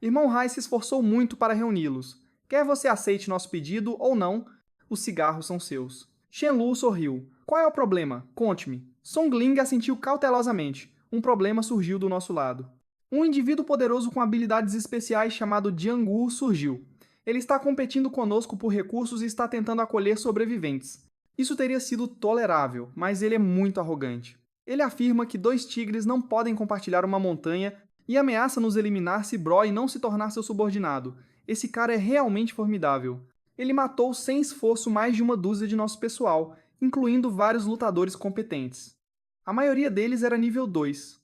Irmão Hai se esforçou muito para reuni-los. "Quer você aceite nosso pedido ou não, os cigarros são seus." Shen Lu sorriu. "Qual é o problema? Conte-me." Song Ling assentiu cautelosamente. "Um problema surgiu do nosso lado." Um indivíduo poderoso com habilidades especiais chamado Jianghu surgiu. Ele está competindo conosco por recursos e está tentando acolher sobreviventes. Isso teria sido tolerável, mas ele é muito arrogante. Ele afirma que 2 tigres não podem compartilhar uma montanha e ameaça nos eliminar se Broy não se tornar seu subordinado. Esse cara é realmente formidável. Ele matou sem esforço mais de uma dúzia de nosso pessoal, incluindo vários lutadores competentes. A maioria deles era nível 2.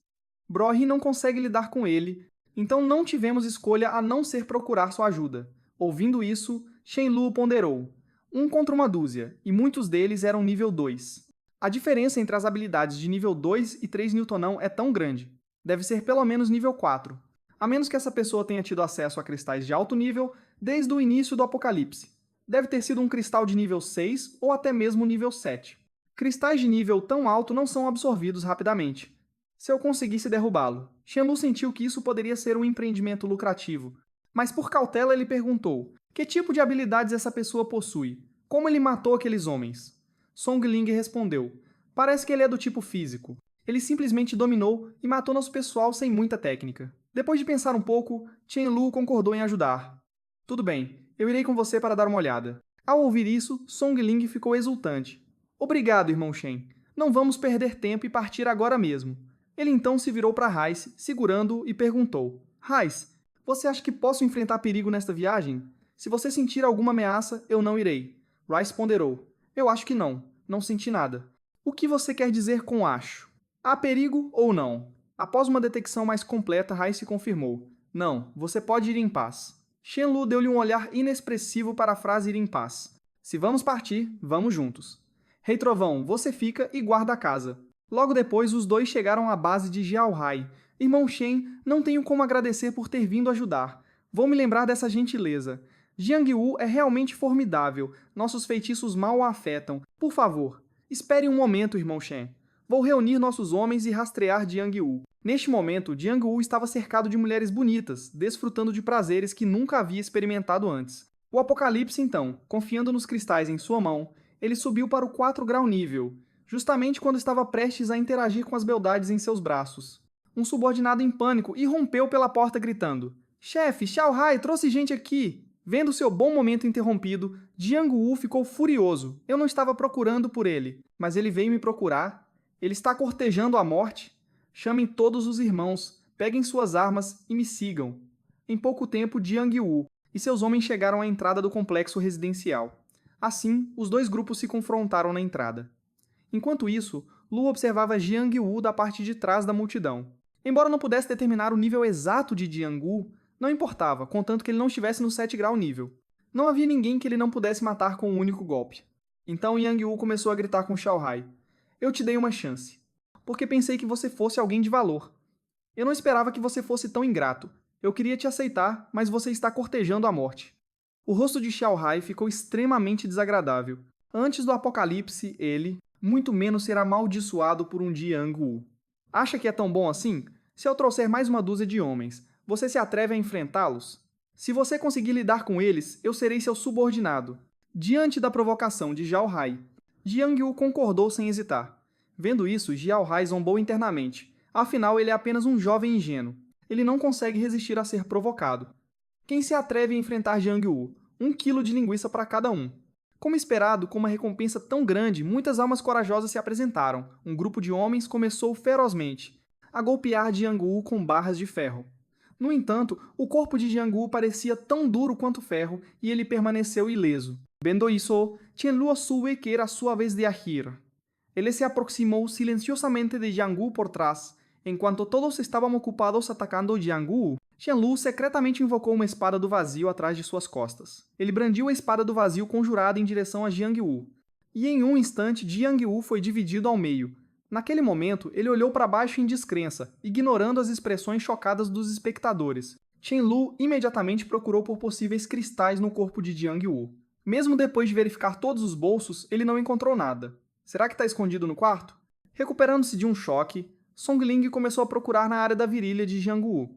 Brohy não consegue lidar com ele, então não tivemos escolha a não ser procurar sua ajuda. Ouvindo isso, Shenlu ponderou. 1 contra uma dúzia, e muitos deles eram nível 2. A diferença entre as habilidades de nível 2 e 3 Newtonão é tão grande. Deve ser pelo menos nível 4. A menos que essa pessoa tenha tido acesso a cristais de alto nível desde o início do Apocalipse. Deve ter sido um cristal de nível 6 ou até mesmo nível 7. Cristais de nível tão alto não são absorvidos rapidamente. Se eu conseguisse derrubá-lo, Shenlu sentiu que isso poderia ser um empreendimento lucrativo. Mas por cautela ele perguntou, que tipo de habilidades essa pessoa possui? Como ele matou aqueles homens? Song Ling respondeu, parece que ele é do tipo físico. Ele simplesmente dominou e matou nosso pessoal sem muita técnica. Depois de pensar um pouco, Chen Lu concordou em ajudar. Tudo bem, eu irei com você para dar uma olhada. Ao ouvir isso, Song Ling ficou exultante. Obrigado, irmão Shen. Não vamos perder tempo e partir agora mesmo. Ele então se virou para Rice, segurando-o, e perguntou. Rice, você acha que posso enfrentar perigo nesta viagem? Se você sentir alguma ameaça, eu não irei. Rice ponderou. Eu acho que não. Não senti nada. O que você quer dizer com acho? Há perigo ou não? Após uma detecção mais completa, Rice confirmou. Não, você pode ir em paz. Shenlu deu-lhe um olhar inexpressivo para a frase ir em paz. Se vamos partir, vamos juntos. Rei Trovão, você fica e guarda a casa. Logo depois, os dois chegaram à base de Jiaohai. Irmão Shen, não tenho como agradecer por ter vindo ajudar. Vou me lembrar dessa gentileza. Jiangyu é realmente formidável. Nossos feitiços mal o afetam. Por favor, espere um momento, irmão Shen. Vou reunir nossos homens e rastrear Jiangyu. Neste momento, Jiangyu estava cercado de mulheres bonitas, desfrutando de prazeres que nunca havia experimentado antes. O Apocalipse, então, confiando nos cristais em sua mão, ele subiu para o 4 grau nível, justamente quando estava prestes a interagir com as beldades em seus braços. Um subordinado em pânico irrompeu pela porta gritando: Chefe, Xiao Hai trouxe gente aqui! Vendo seu bom momento interrompido, Jiangyu ficou furioso. Eu não estava procurando por ele, mas ele veio me procurar. Ele está cortejando a morte. Chamem todos os irmãos, peguem suas armas e me sigam. Em pouco tempo, Jiangyu e seus homens chegaram à entrada do complexo residencial. Assim, os dois grupos se confrontaram na entrada. Enquanto isso, Lu observava Jiangyu da parte de trás da multidão. Embora não pudesse determinar o nível exato de Jiangyu, não importava, contanto que ele não estivesse no 7 grau nível. Não havia ninguém que ele não pudesse matar com um único golpe. Então Jiangyu começou a gritar com Xiao Hai. Eu te dei uma chance, porque pensei que você fosse alguém de valor. Eu não esperava que você fosse tão ingrato. Eu queria te aceitar, mas você está cortejando a morte. O rosto de Xiao Hai ficou extremamente desagradável. Antes do apocalipse, ele, muito menos, será amaldiçoado por um Jiangyu. Acha que é tão bom assim? Se eu trouxer mais uma dúzia de homens, você se atreve a enfrentá-los? Se você conseguir lidar com eles, eu serei seu subordinado. Diante da provocação de Xiao Hai, Jiangyu concordou sem hesitar. Vendo isso, Xiao Hai zombou internamente. Afinal, ele é apenas um jovem ingênuo. Ele não consegue resistir a ser provocado. Quem se atreve a enfrentar Jiangyu? 1 quilo de linguiça para cada um. Como esperado, com uma recompensa tão grande, muitas almas corajosas se apresentaram. Um grupo de homens começou ferozmente a golpear Jiangyu com barras de ferro. No entanto, o corpo de Jiangyu parecia tão duro quanto ferro e ele permaneceu ileso. Vendo isso, Chen-Lu soube que era sua vez de agir. Ele se aproximou silenciosamente de Jiangyu por trás. Enquanto todos estavam ocupados atacando Jiangyu, Chen-Lu secretamente invocou uma espada do vazio atrás de suas costas. Ele brandiu a espada do vazio conjurada em direção a Jiangyu. E em um instante, Jiangyu foi dividido ao meio. Naquele momento, ele olhou para baixo em descrença, ignorando as expressões chocadas dos espectadores. Chen-Lu imediatamente procurou por possíveis cristais no corpo de Jiangyu. Mesmo depois de verificar todos os bolsos, ele não encontrou nada. Será que está escondido no quarto? Recuperando-se de um choque, Song Ling começou a procurar na área da virilha de Jiangyu.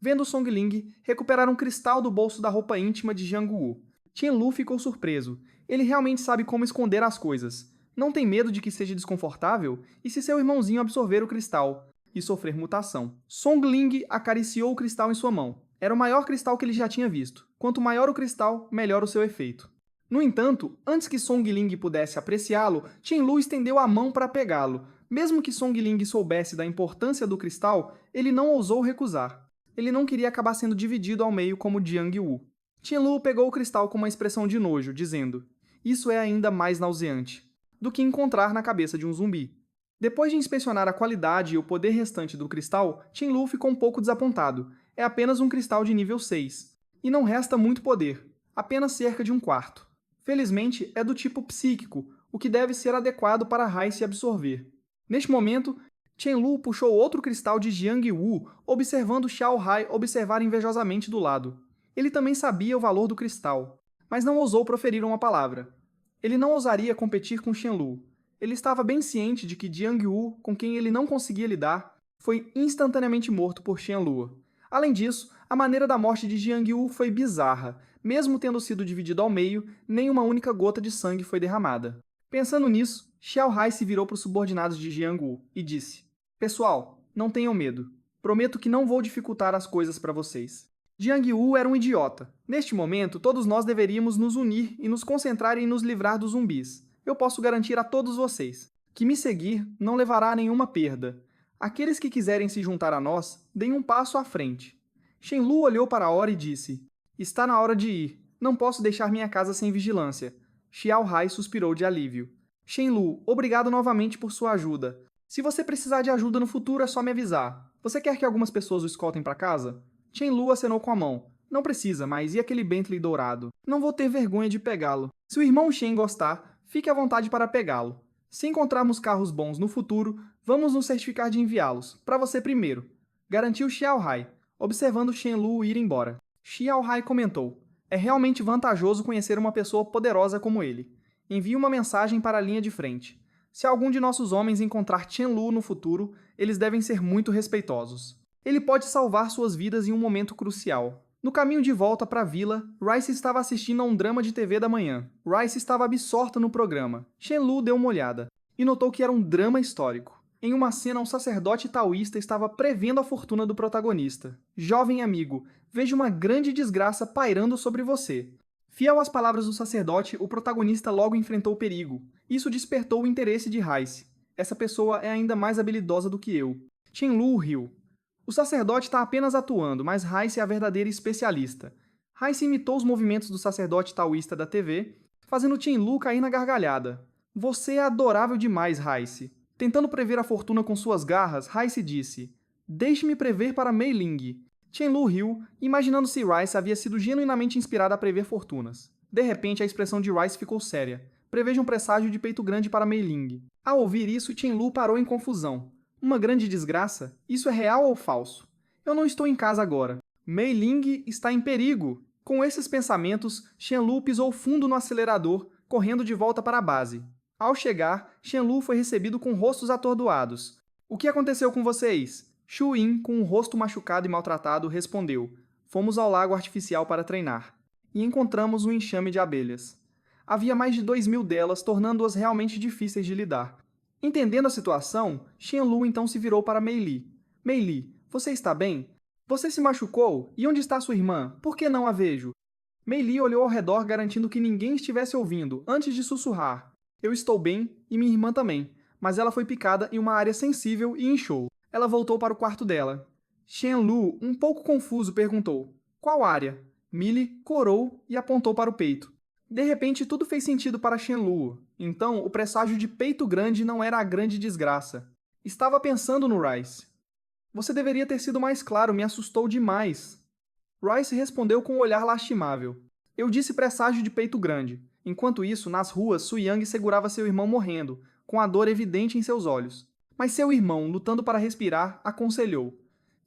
Vendo Song Ling recuperar um cristal do bolso da roupa íntima de Jiangyu, Chen-Lu ficou surpreso. Ele realmente sabe como esconder as coisas. Não tem medo de que seja desconfortável? E se seu irmãozinho absorver o cristal? e sofrer mutação. Song Ling acariciou o cristal em sua mão. Era o maior cristal que ele já tinha visto. Quanto maior o cristal, melhor o seu efeito. No entanto, antes que Song Ling pudesse apreciá-lo, Chen-Lu estendeu a mão para pegá-lo. Mesmo que Song Ling soubesse da importância do cristal, ele não ousou recusar. Ele não queria acabar sendo dividido ao meio como Jiang Wu. Chen-Lu pegou o cristal com uma expressão de nojo, dizendo: "Isso é ainda mais nauseante do que encontrar na cabeça de um zumbi." Depois de inspecionar a qualidade e o poder restante do cristal, Chen-Lu ficou um pouco desapontado. É apenas um cristal de nível 6. E não resta muito poder, apenas cerca de 1/4. Felizmente, é do tipo psíquico, o que deve ser adequado para Haize absorver. Neste momento, Chen-Lu puxou outro cristal de Jiang Wu, observando Xiao Hai observar invejosamente do lado. Ele também sabia o valor do cristal, mas não ousou proferir uma palavra. Ele não ousaria competir com Chen-Lu. Ele estava bem ciente de que Jiang Wu, com quem ele não conseguia lidar, foi instantaneamente morto por Chen-Lu. Além disso, a maneira da morte de Jiang Wu foi bizarra. Mesmo tendo sido dividido ao meio, nem uma única gota de sangue foi derramada. Pensando nisso, Xiao Hai se virou para os subordinados de Jiang Wu e disse: "Pessoal, não tenham medo. Prometo que não vou dificultar as coisas para vocês." Jiang Wu era um idiota. Neste momento, todos nós deveríamos nos unir e nos concentrar em nos livrar dos zumbis. Eu posso garantir a todos vocês que me seguir não levará a nenhuma perda. Aqueles que quiserem se juntar a nós, deem um passo à frente. Chen-Lu olhou para a hora e disse: "Está na hora de ir. Não posso deixar minha casa sem vigilância." Xiao Hai suspirou de alívio. "Chen-Lu, obrigado novamente por sua ajuda. Se você precisar de ajuda no futuro, é só me avisar. Você quer que algumas pessoas o escoltem para casa?" Chen-Lu acenou com a mão. "Não precisa, mas e aquele Bentley dourado? Não vou ter vergonha de pegá-lo. Se o irmão Shen gostar, fique à vontade para pegá-lo. Se encontrarmos carros bons no futuro, vamos nos certificar de enviá-los. Para você primeiro." Garantiu Xiao Hai, observando Chen-Lu ir embora. Xiao Hai comentou: "É realmente vantajoso conhecer uma pessoa poderosa como ele. Envie uma mensagem para a linha de frente. Se algum de nossos homens encontrar Chen-Lu no futuro, eles devem ser muito respeitosos. Ele pode salvar suas vidas em um momento crucial." No caminho de volta para a vila, Rice estava assistindo a um drama de TV da manhã. Rice estava absorta no programa. Chen-Lu deu uma olhada e notou que era um drama histórico. Em uma cena, um sacerdote taoísta estava prevendo a fortuna do protagonista. "Jovem amigo, vejo uma grande desgraça pairando sobre você." Fiel às palavras do sacerdote, o protagonista logo enfrentou o perigo. Isso despertou o interesse de Rice. "Essa pessoa é ainda mais habilidosa do que eu." Chen-Lu riu. O sacerdote está apenas atuando, mas Rice é a verdadeira especialista. Rice imitou os movimentos do sacerdote taoísta da TV, fazendo Chen-Lu cair na gargalhada. "Você é adorável demais, Rice." Tentando prever a fortuna com suas garras, Rice disse: "Deixe-me prever para Mei Ling." Chen-Lu riu, imaginando se Rice havia sido genuinamente inspirada a prever fortunas. De repente, a expressão de Rice ficou séria. "Preveja um presságio de peito grande para Mei Ling." Ao ouvir isso, Chen-Lu parou em confusão. "Uma grande desgraça? Isso é real ou falso? Eu não estou em casa agora. Mei Ling está em perigo." Com esses pensamentos, Chen-Lu pisou fundo no acelerador, correndo de volta para a base. Ao chegar, Chen-Lu foi recebido com rostos atordoados. "O que aconteceu com vocês?" Shu Yin, com o rosto machucado e maltratado, respondeu: "Fomos ao lago artificial para treinar e encontramos um enxame de abelhas. Havia mais de 2.000 delas, tornando-as realmente difíceis de lidar." Entendendo a situação, Chen-Lu então se virou para Mei Li. "Mei Li, você está bem? Você se machucou? E onde está sua irmã? Por que não a vejo?" Mei Li olhou ao redor, garantindo que ninguém estivesse ouvindo, antes de sussurrar: "Eu estou bem, e minha irmã também, mas ela foi picada em uma área sensível e inchou." Ela voltou para o quarto dela. Chen-Lu, um pouco confuso, perguntou: "Qual área?" Millie corou e apontou para o peito. De repente, tudo fez sentido para Chen-Lu. Então, o presságio de peito grande não era a grande desgraça. Estava pensando no Rice. "Você deveria ter sido mais claro, me assustou demais." Rice respondeu com um olhar lastimável: "Eu disse presságio de peito grande." Enquanto isso, nas ruas, Su Yang segurava seu irmão morrendo, com a dor evidente em seus olhos. Mas seu irmão, lutando para respirar, aconselhou: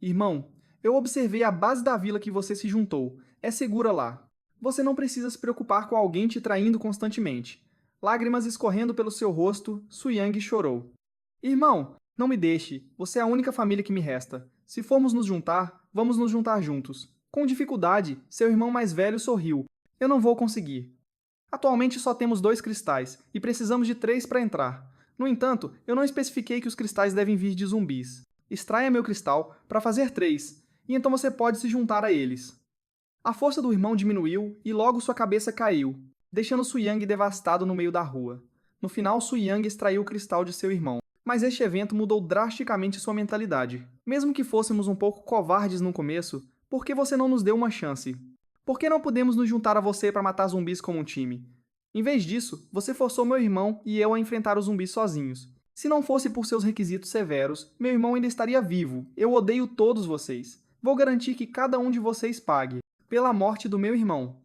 "Irmão, eu observei a base da vila que você se juntou. É segura lá. Você não precisa se preocupar com alguém te traindo constantemente." Lágrimas escorrendo pelo seu rosto, Su Yang chorou. "Irmão, não me deixe. Você é a única família que me resta. Se formos nos juntar, vamos nos juntar juntos." Com dificuldade, seu irmão mais velho sorriu. "Eu não vou conseguir. Atualmente só temos 2 cristais, e precisamos de 3 para entrar. No entanto, eu não especifiquei que os cristais devem vir de zumbis." Extraia meu cristal para fazer 3, e então você pode se juntar a eles. A força do irmão diminuiu e logo sua cabeça caiu, deixando Su Yang devastado no meio da rua. No final, Su Yang extraiu o cristal de seu irmão. Mas este evento mudou drasticamente sua mentalidade. Mesmo que fôssemos um pouco covardes no começo, por que você não nos deu uma chance? Por que não podemos nos juntar a você para matar zumbis como um time? Em vez disso, você forçou meu irmão e eu a enfrentar os zumbis sozinhos. Se não fosse por seus requisitos severos, meu irmão ainda estaria vivo. Eu odeio todos vocês. Vou garantir que cada um de vocês pague pela morte do meu irmão.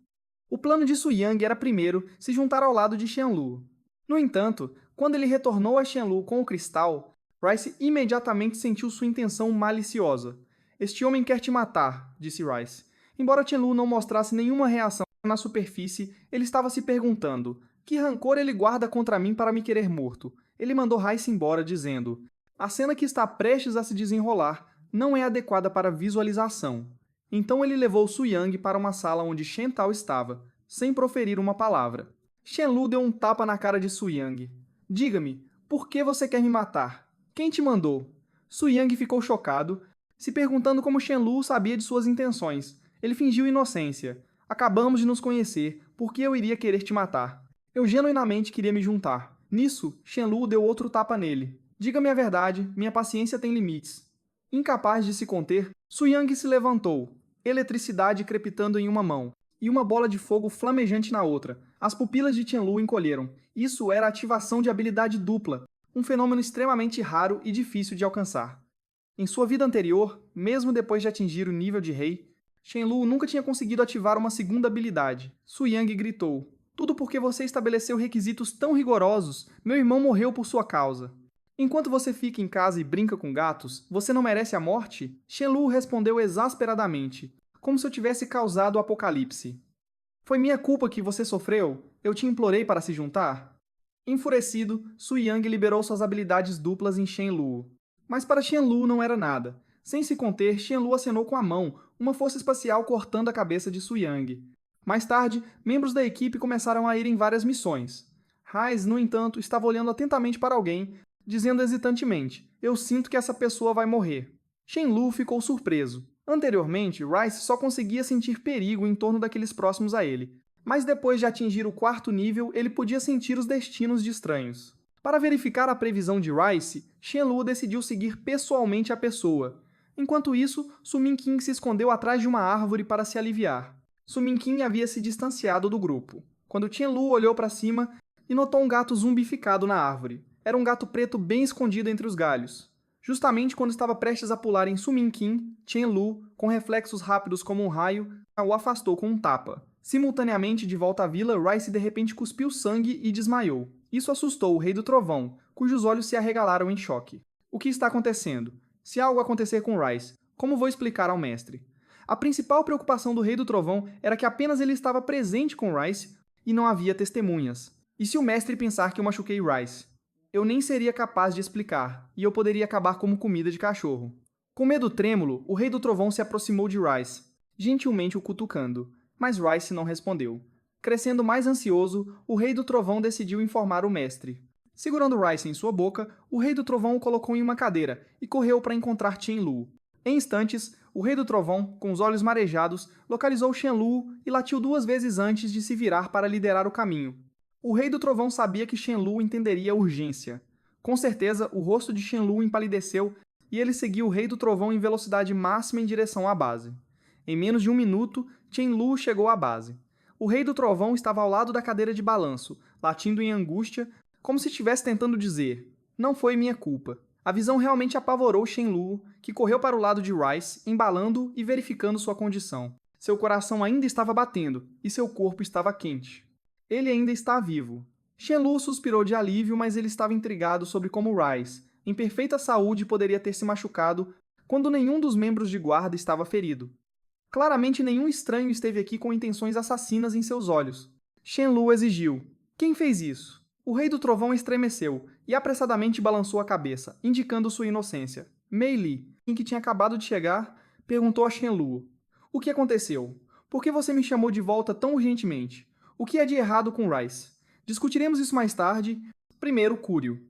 O plano de Su Yang era primeiro se juntar ao lado de Qianlu. No entanto, quando ele retornou a Qianlu com o cristal, Rice imediatamente sentiu sua intenção maliciosa. Este homem quer te matar, disse Rice. Embora Qianlu não mostrasse nenhuma reação na superfície, ele estava se perguntando: que rancor ele guarda contra mim para me querer morto? Ele mandou Rice embora, dizendo: a cena que está prestes a se desenrolar não é adequada para visualização. Então ele levou Su Yang para uma sala onde Shen Tao estava, sem proferir uma palavra. Qianlu deu um tapa na cara de Su Yang. Diga-me, por que você quer me matar? Quem te mandou? Su Yang ficou chocado, se perguntando como Qianlu sabia de suas intenções. Ele fingiu inocência. Acabamos de nos conhecer, por que eu iria querer te matar? Eu genuinamente queria me juntar. Nisso, Qianlu deu outro tapa nele. Diga-me a verdade, minha paciência tem limites. Incapaz de se conter, Su Yang se levantou, eletricidade crepitando em uma mão, e uma bola de fogo flamejante na outra. As pupilas de Qianlu encolheram. Isso era ativação de habilidade dupla, um fenômeno extremamente raro e difícil de alcançar. Em sua vida anterior, mesmo depois de atingir o nível de rei, Qianlu nunca tinha conseguido ativar uma segunda habilidade. Su Yang gritou: tudo porque você estabeleceu requisitos tão rigorosos. Meu irmão morreu por sua causa. Enquanto você fica em casa e brinca com gatos, você não merece a morte? Qianlu respondeu exasperadamente, como se eu tivesse causado o apocalipse. Foi minha culpa que você sofreu? Eu te implorei para se juntar? Enfurecido, Su Yang liberou suas habilidades duplas em Qianlu. Mas para Qianlu não era nada. Sem se conter, Qianlu acenou com a mão, uma força espacial cortando a cabeça de Su Yang. Mais tarde, membros da equipe começaram a ir em várias missões. Rice, no entanto, estava olhando atentamente para alguém, dizendo hesitantemente: eu sinto que essa pessoa vai morrer. Qianlu ficou surpreso. Anteriormente, Rice só conseguia sentir perigo em torno daqueles próximos a ele, mas depois de atingir o 4º nível, ele podia sentir os destinos de estranhos. Para verificar a previsão de Rice, Qianlu decidiu seguir pessoalmente a pessoa. Enquanto isso, Su Minqin se escondeu atrás de uma árvore para se aliviar. Su Minqin havia se distanciado do grupo, quando Qianlu olhou para cima e notou um gato zumbificado na árvore. Era um gato preto bem escondido entre os galhos. Justamente quando estava prestes a pular em Su Minqin, Qianlu, com reflexos rápidos como um raio, o afastou com um tapa. Simultaneamente, de volta à vila, Rice de repente cuspiu sangue e desmaiou. Isso assustou o Rei do Trovão, cujos olhos se arregalaram em choque. O que está acontecendo? Se algo acontecer com Rice, como vou explicar ao mestre? A principal preocupação do Rei do Trovão era que apenas ele estava presente com Rice e não havia testemunhas. E se o mestre pensar que eu machuquei Rice? Eu nem seria capaz de explicar, e eu poderia acabar como comida de cachorro. Com medo trêmulo, o Rei do Trovão se aproximou de Rice, gentilmente o cutucando, mas Rice não respondeu. Crescendo mais ansioso, o Rei do Trovão decidiu informar o mestre. Segurando Rice em sua boca, o Rei do Trovão o colocou em uma cadeira e correu para encontrar Qianlu. Em instantes, o Rei do Trovão, com os olhos marejados, localizou Qianlu e latiu 2 vezes antes de se virar para liderar o caminho. O Rei do Trovão sabia que Qianlu entenderia a urgência. Com certeza, o rosto de Qianlu empalideceu e ele seguiu o Rei do Trovão em velocidade máxima em direção à base. Em menos de 1 minuto, Qianlu chegou à base. O Rei do Trovão estava ao lado da cadeira de balanço, latindo em angústia, como se estivesse tentando dizer: não foi minha culpa. A visão realmente apavorou Qianlu, que correu para o lado de Rice, embalando e verificando sua condição. Seu coração ainda estava batendo e seu corpo estava quente. Ele ainda está vivo. Qianlu suspirou de alívio, mas ele estava intrigado sobre como Rice, em perfeita saúde, poderia ter se machucado quando nenhum dos membros de guarda estava ferido. Claramente nenhum estranho esteve aqui com intenções assassinas em seus olhos. Qianlu exigiu: quem fez isso? O Rei do Trovão estremeceu e apressadamente balançou a cabeça, indicando sua inocência. Mei Li, que tinha acabado de chegar, perguntou a Qianlu: o que aconteceu? Por que você me chamou de volta tão urgentemente? O que há de errado com Rice? Discutiremos isso mais tarde. Primeiro, Cúrio.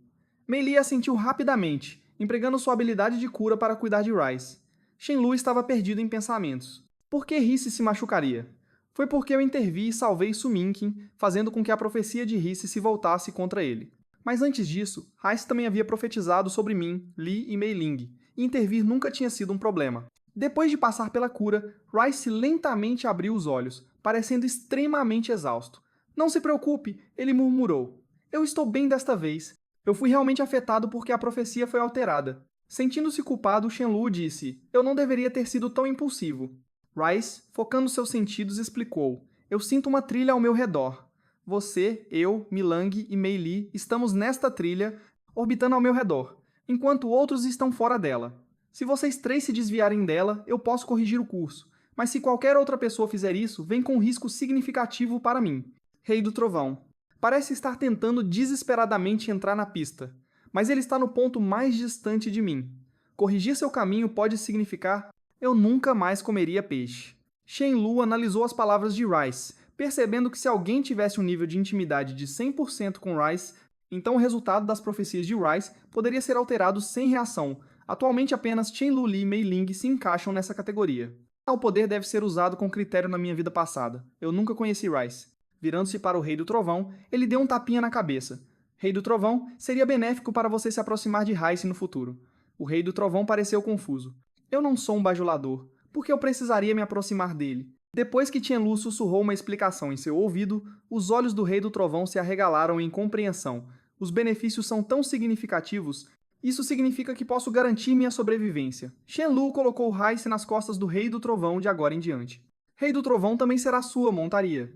Mei Li assentiu rapidamente empregando sua habilidade de cura para cuidar de Rice. Shenlu estava perdido em pensamentos. Por que Rice se machucaria? Foi porque eu intervi e salvei Suminkin, fazendo com que a profecia de Rice se voltasse contra ele. Mas antes disso, Rice também havia profetizado sobre mim, Li e Mei Ling, e intervir nunca tinha sido um problema. Depois de passar pela cura, Rice lentamente abriu os olhos, parecendo extremamente exausto. Não se preocupe, ele murmurou. Eu estou bem desta vez. Eu fui realmente afetado porque a profecia foi alterada. Sentindo-se culpado, Shenlu disse, eu não deveria ter sido tão impulsivo. Rice, focando seus sentidos, explicou, eu sinto uma trilha ao meu redor. Você, eu, Milang e Mei Li estamos nesta trilha, orbitando ao meu redor, enquanto outros estão fora dela. Se vocês três se desviarem dela, eu posso corrigir o curso, mas se qualquer outra pessoa fizer isso, vem com risco significativo para mim. Rei do Trovão. Parece estar tentando desesperadamente entrar na pista, mas ele está no ponto mais distante de mim. Corrigir seu caminho pode significar eu nunca mais comeria peixe. Shenlu analisou as palavras de Rice, percebendo que se alguém tivesse um nível de intimidade de 100% com Rice, então o resultado das profecias de Rice poderia ser alterado sem reação. Atualmente apenas Shenlu Li e Mei Ling se encaixam nessa categoria. Tal poder deve ser usado com critério na minha vida passada. Eu nunca conheci Rice. Virando-se para o Rei do Trovão, ele deu um tapinha na cabeça. Rei do Trovão, seria benéfico para você se aproximar de Rice no futuro. O Rei do Trovão pareceu confuso. Eu não sou um bajulador. Por que eu precisaria me aproximar dele? Depois que Qianlu sussurrou uma explicação em seu ouvido, os olhos do Rei do Trovão se arregalaram em compreensão. Os benefícios são tão significativos. Isso significa que posso garantir minha sobrevivência. Shenlu colocou Rice nas costas do Rei do Trovão de agora em diante. Rei do Trovão também será sua montaria.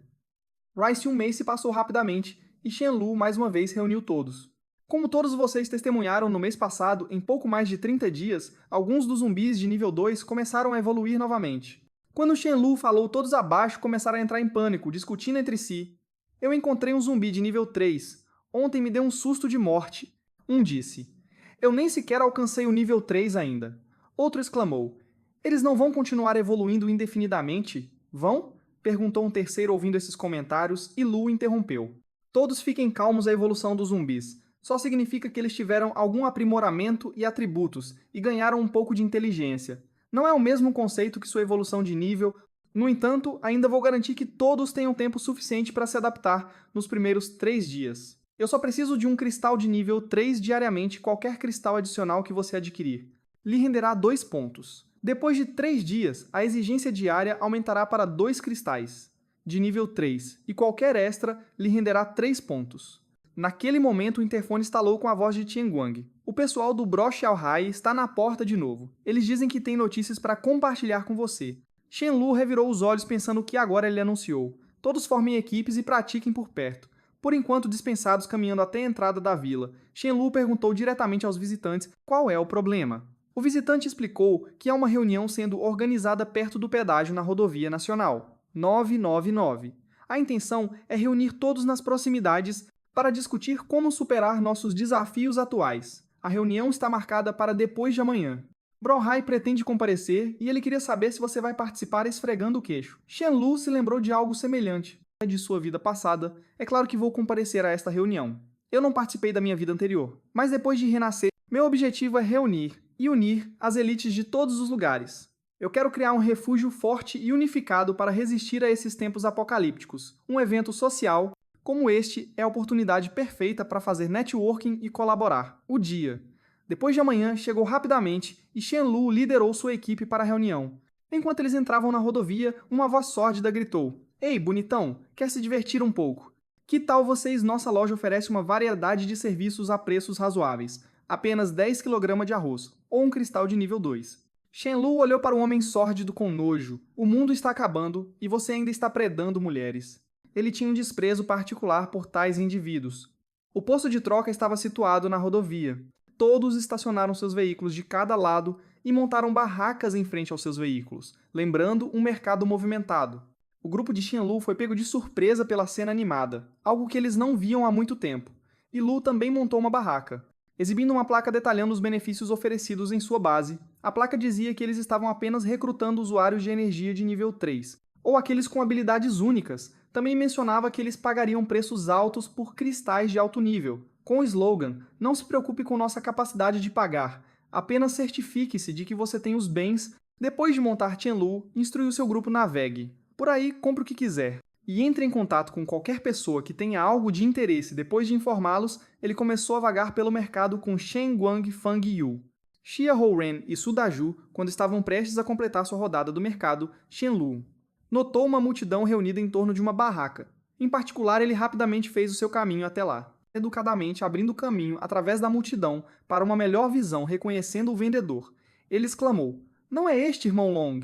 Rice um mês se passou rapidamente, e Shenlu mais uma vez reuniu todos. Como todos vocês testemunharam no mês passado, em pouco mais de 30 dias, alguns dos zumbis de nível 2 começaram a evoluir novamente. Quando Shenlu falou, todos abaixo começaram a entrar em pânico, discutindo entre si. Eu encontrei um zumbi de nível 3. Ontem me deu um susto de morte. Um disse. Eu nem sequer alcancei o nível 3 ainda. Outro exclamou. Eles não vão continuar evoluindo indefinidamente? Vão? Perguntou um terceiro ouvindo esses comentários, e Lu interrompeu. Todos fiquem calmos à evolução dos zumbis. Só significa que eles tiveram algum aprimoramento e atributos, e ganharam um pouco de inteligência. Não é o mesmo conceito que sua evolução de nível. No entanto, ainda vou garantir que todos tenham tempo suficiente para se adaptar nos primeiros 3 dias. Eu só preciso de um cristal de nível 3 diariamente, qualquer cristal adicional que você adquirir. Lhe renderá 2 pontos. Depois de 3 dias, a exigência diária aumentará para 2 cristais, de nível 3, e qualquer extra lhe renderá 3 pontos. Naquele momento, o interfone estalou com a voz de Tianguang. O pessoal do Bro Xiaohai está na porta de novo. Eles dizem que tem notícias para compartilhar com você. Shenlu revirou os olhos pensando o que agora ele anunciou. Todos formem equipes e pratiquem por perto. Por enquanto dispensados caminhando até a entrada da vila, Shenlu perguntou diretamente aos visitantes qual é o problema. O visitante explicou que há uma reunião sendo organizada perto do pedágio na rodovia nacional, 999. A intenção é reunir todos nas proximidades para discutir como superar nossos desafios atuais. A reunião está marcada para depois de amanhã. Brohai pretende comparecer e ele queria saber se você vai participar esfregando o queixo. Shenlu se lembrou de algo semelhante de sua vida passada. É claro que vou comparecer a esta reunião. Eu não participei da minha vida anterior, mas depois de renascer, meu objetivo é reunir e unir as elites de todos os lugares. Eu quero criar um refúgio forte e unificado para resistir a esses tempos apocalípticos. Um evento social como este é a oportunidade perfeita para fazer networking e colaborar. O dia. Depois de amanhã, chegou rapidamente e Shenlu liderou sua equipe para a reunião. Enquanto eles entravam na rodovia, uma voz sórdida gritou. Ei, bonitão, quer se divertir um pouco? Que tal vocês? Nossa loja oferece uma variedade de serviços a preços razoáveis. Apenas 10 kg de arroz, ou um cristal de nível 2. Shenlu olhou para o homem sórdido com nojo. O mundo está acabando e você ainda está predando mulheres. Ele tinha um desprezo particular por tais indivíduos. O posto de troca estava situado na rodovia. Todos estacionaram seus veículos de cada lado e montaram barracas em frente aos seus veículos, lembrando um mercado movimentado. O grupo de Shenlu foi pego de surpresa pela cena animada, algo que eles não viam há muito tempo. E Lu também montou uma barraca. Exibindo uma placa detalhando os benefícios oferecidos em sua base, a placa dizia que eles estavam apenas recrutando usuários de energia de nível 3, ou aqueles com habilidades únicas. Também mencionava que eles pagariam preços altos por cristais de alto nível, com o slogan, não se preocupe com nossa capacidade de pagar, Apenas certifique-se de que você tem os bens. Depois de montar Qianlu, instrui o seu grupo navegue. Por aí, compre o que quiser. E entre em contato com qualquer pessoa que tenha algo de interesse. Depois de informá-los, ele começou a vagar pelo mercado com Shen Guang Fang Yu. Xia Houren e Su Daju, quando estavam prestes a completar sua rodada do mercado, Qianlu. Notou uma multidão reunida em torno de uma barraca. Em particular, ele rapidamente fez o seu caminho até lá, educadamente abrindo caminho através da multidão para uma melhor visão, reconhecendo o vendedor. Ele exclamou: "Não é este, irmão Long?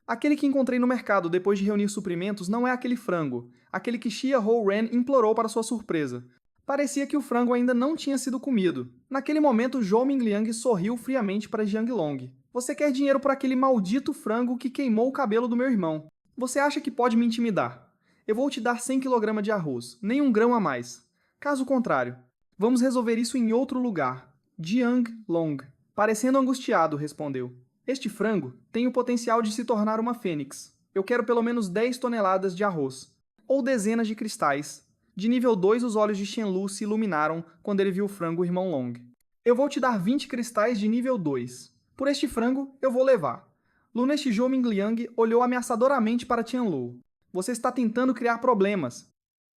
Aquele que encontrei no mercado depois de reunir suprimentos não é aquele frango, aquele que Xia Houren implorou para sua surpresa." Parecia que o frango ainda não tinha sido comido. Naquele momento, Zhou Mingliang sorriu friamente para Jiang Long. "Você quer dinheiro por aquele maldito frango que queimou o cabelo do meu irmão. Você acha que pode me intimidar? Eu vou te dar 100 kg de arroz, nem um grão a mais. Caso contrário, vamos resolver isso em outro lugar." Jiang Long, parecendo angustiado, respondeu: "Este frango tem o potencial de se tornar uma fênix. Eu quero pelo menos 10 toneladas de arroz, ou dezenas de cristais." De nível 2, os olhos de Qianlu se iluminaram quando ele viu o frango irmão Long. "Eu vou te dar 20 cristais de nível 2. Por este frango, eu vou levar." Luneste Zhou Mingliang olhou ameaçadoramente para Qianlu. "Você está tentando criar problemas.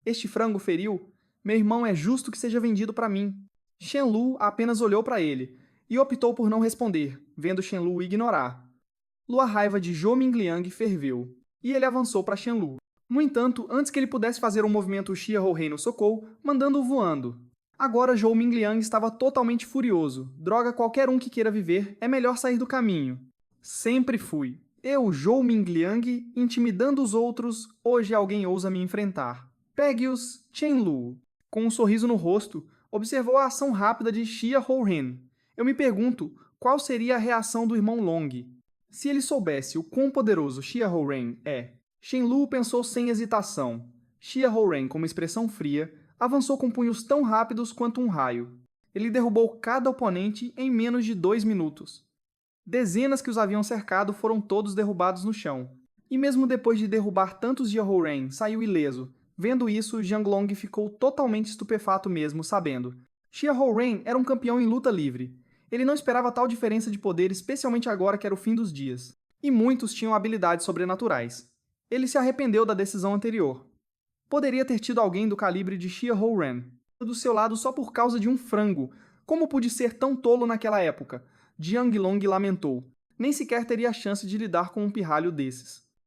Este frango feriu? Meu irmão é justo que seja vendido para mim." Qianlu apenas olhou para ele e optou por não responder, vendo Qianlu ignorar. A raiva de Zhou Mingliang ferveu, e ele avançou para Qianlu. No entanto, antes que ele pudesse fazer um movimento, Xia Houren o socou, mandando-o voando. Agora Zhou Mingliang estava totalmente furioso. "Droga, qualquer um que queira viver, é melhor sair do caminho. Sempre fui. Eu, Zhou Mingliang, intimidando os outros, hoje alguém ousa me enfrentar. Pegue-os, Qianlu." Com um sorriso no rosto, observou a ação rápida de Xia Houren. "Eu me pergunto qual seria a reação do irmão Long. Se ele soubesse o quão poderoso Xia Houren é." Qianlu pensou sem hesitação. Xia Houren, com uma expressão fria, avançou com punhos tão rápidos quanto um raio. Ele derrubou cada oponente em menos de 2 minutos. Dezenas que os haviam cercado foram todos derrubados no chão. E mesmo depois de derrubar tantos Xia Houren, saiu ileso. Vendo isso, Jiang Long ficou totalmente estupefato mesmo, sabendo. Xia Houren era um campeão em luta livre. Ele não esperava tal diferença de poder, especialmente agora que era o fim dos dias. E muitos tinham habilidades sobrenaturais. Ele se arrependeu da decisão anterior. Poderia ter tido alguém do calibre de Xia Houren do seu lado só por causa de um frango. Como pude ser tão tolo naquela época? Jiang Long lamentou. Nem sequer teria a chance de lidar com um pirralho desses.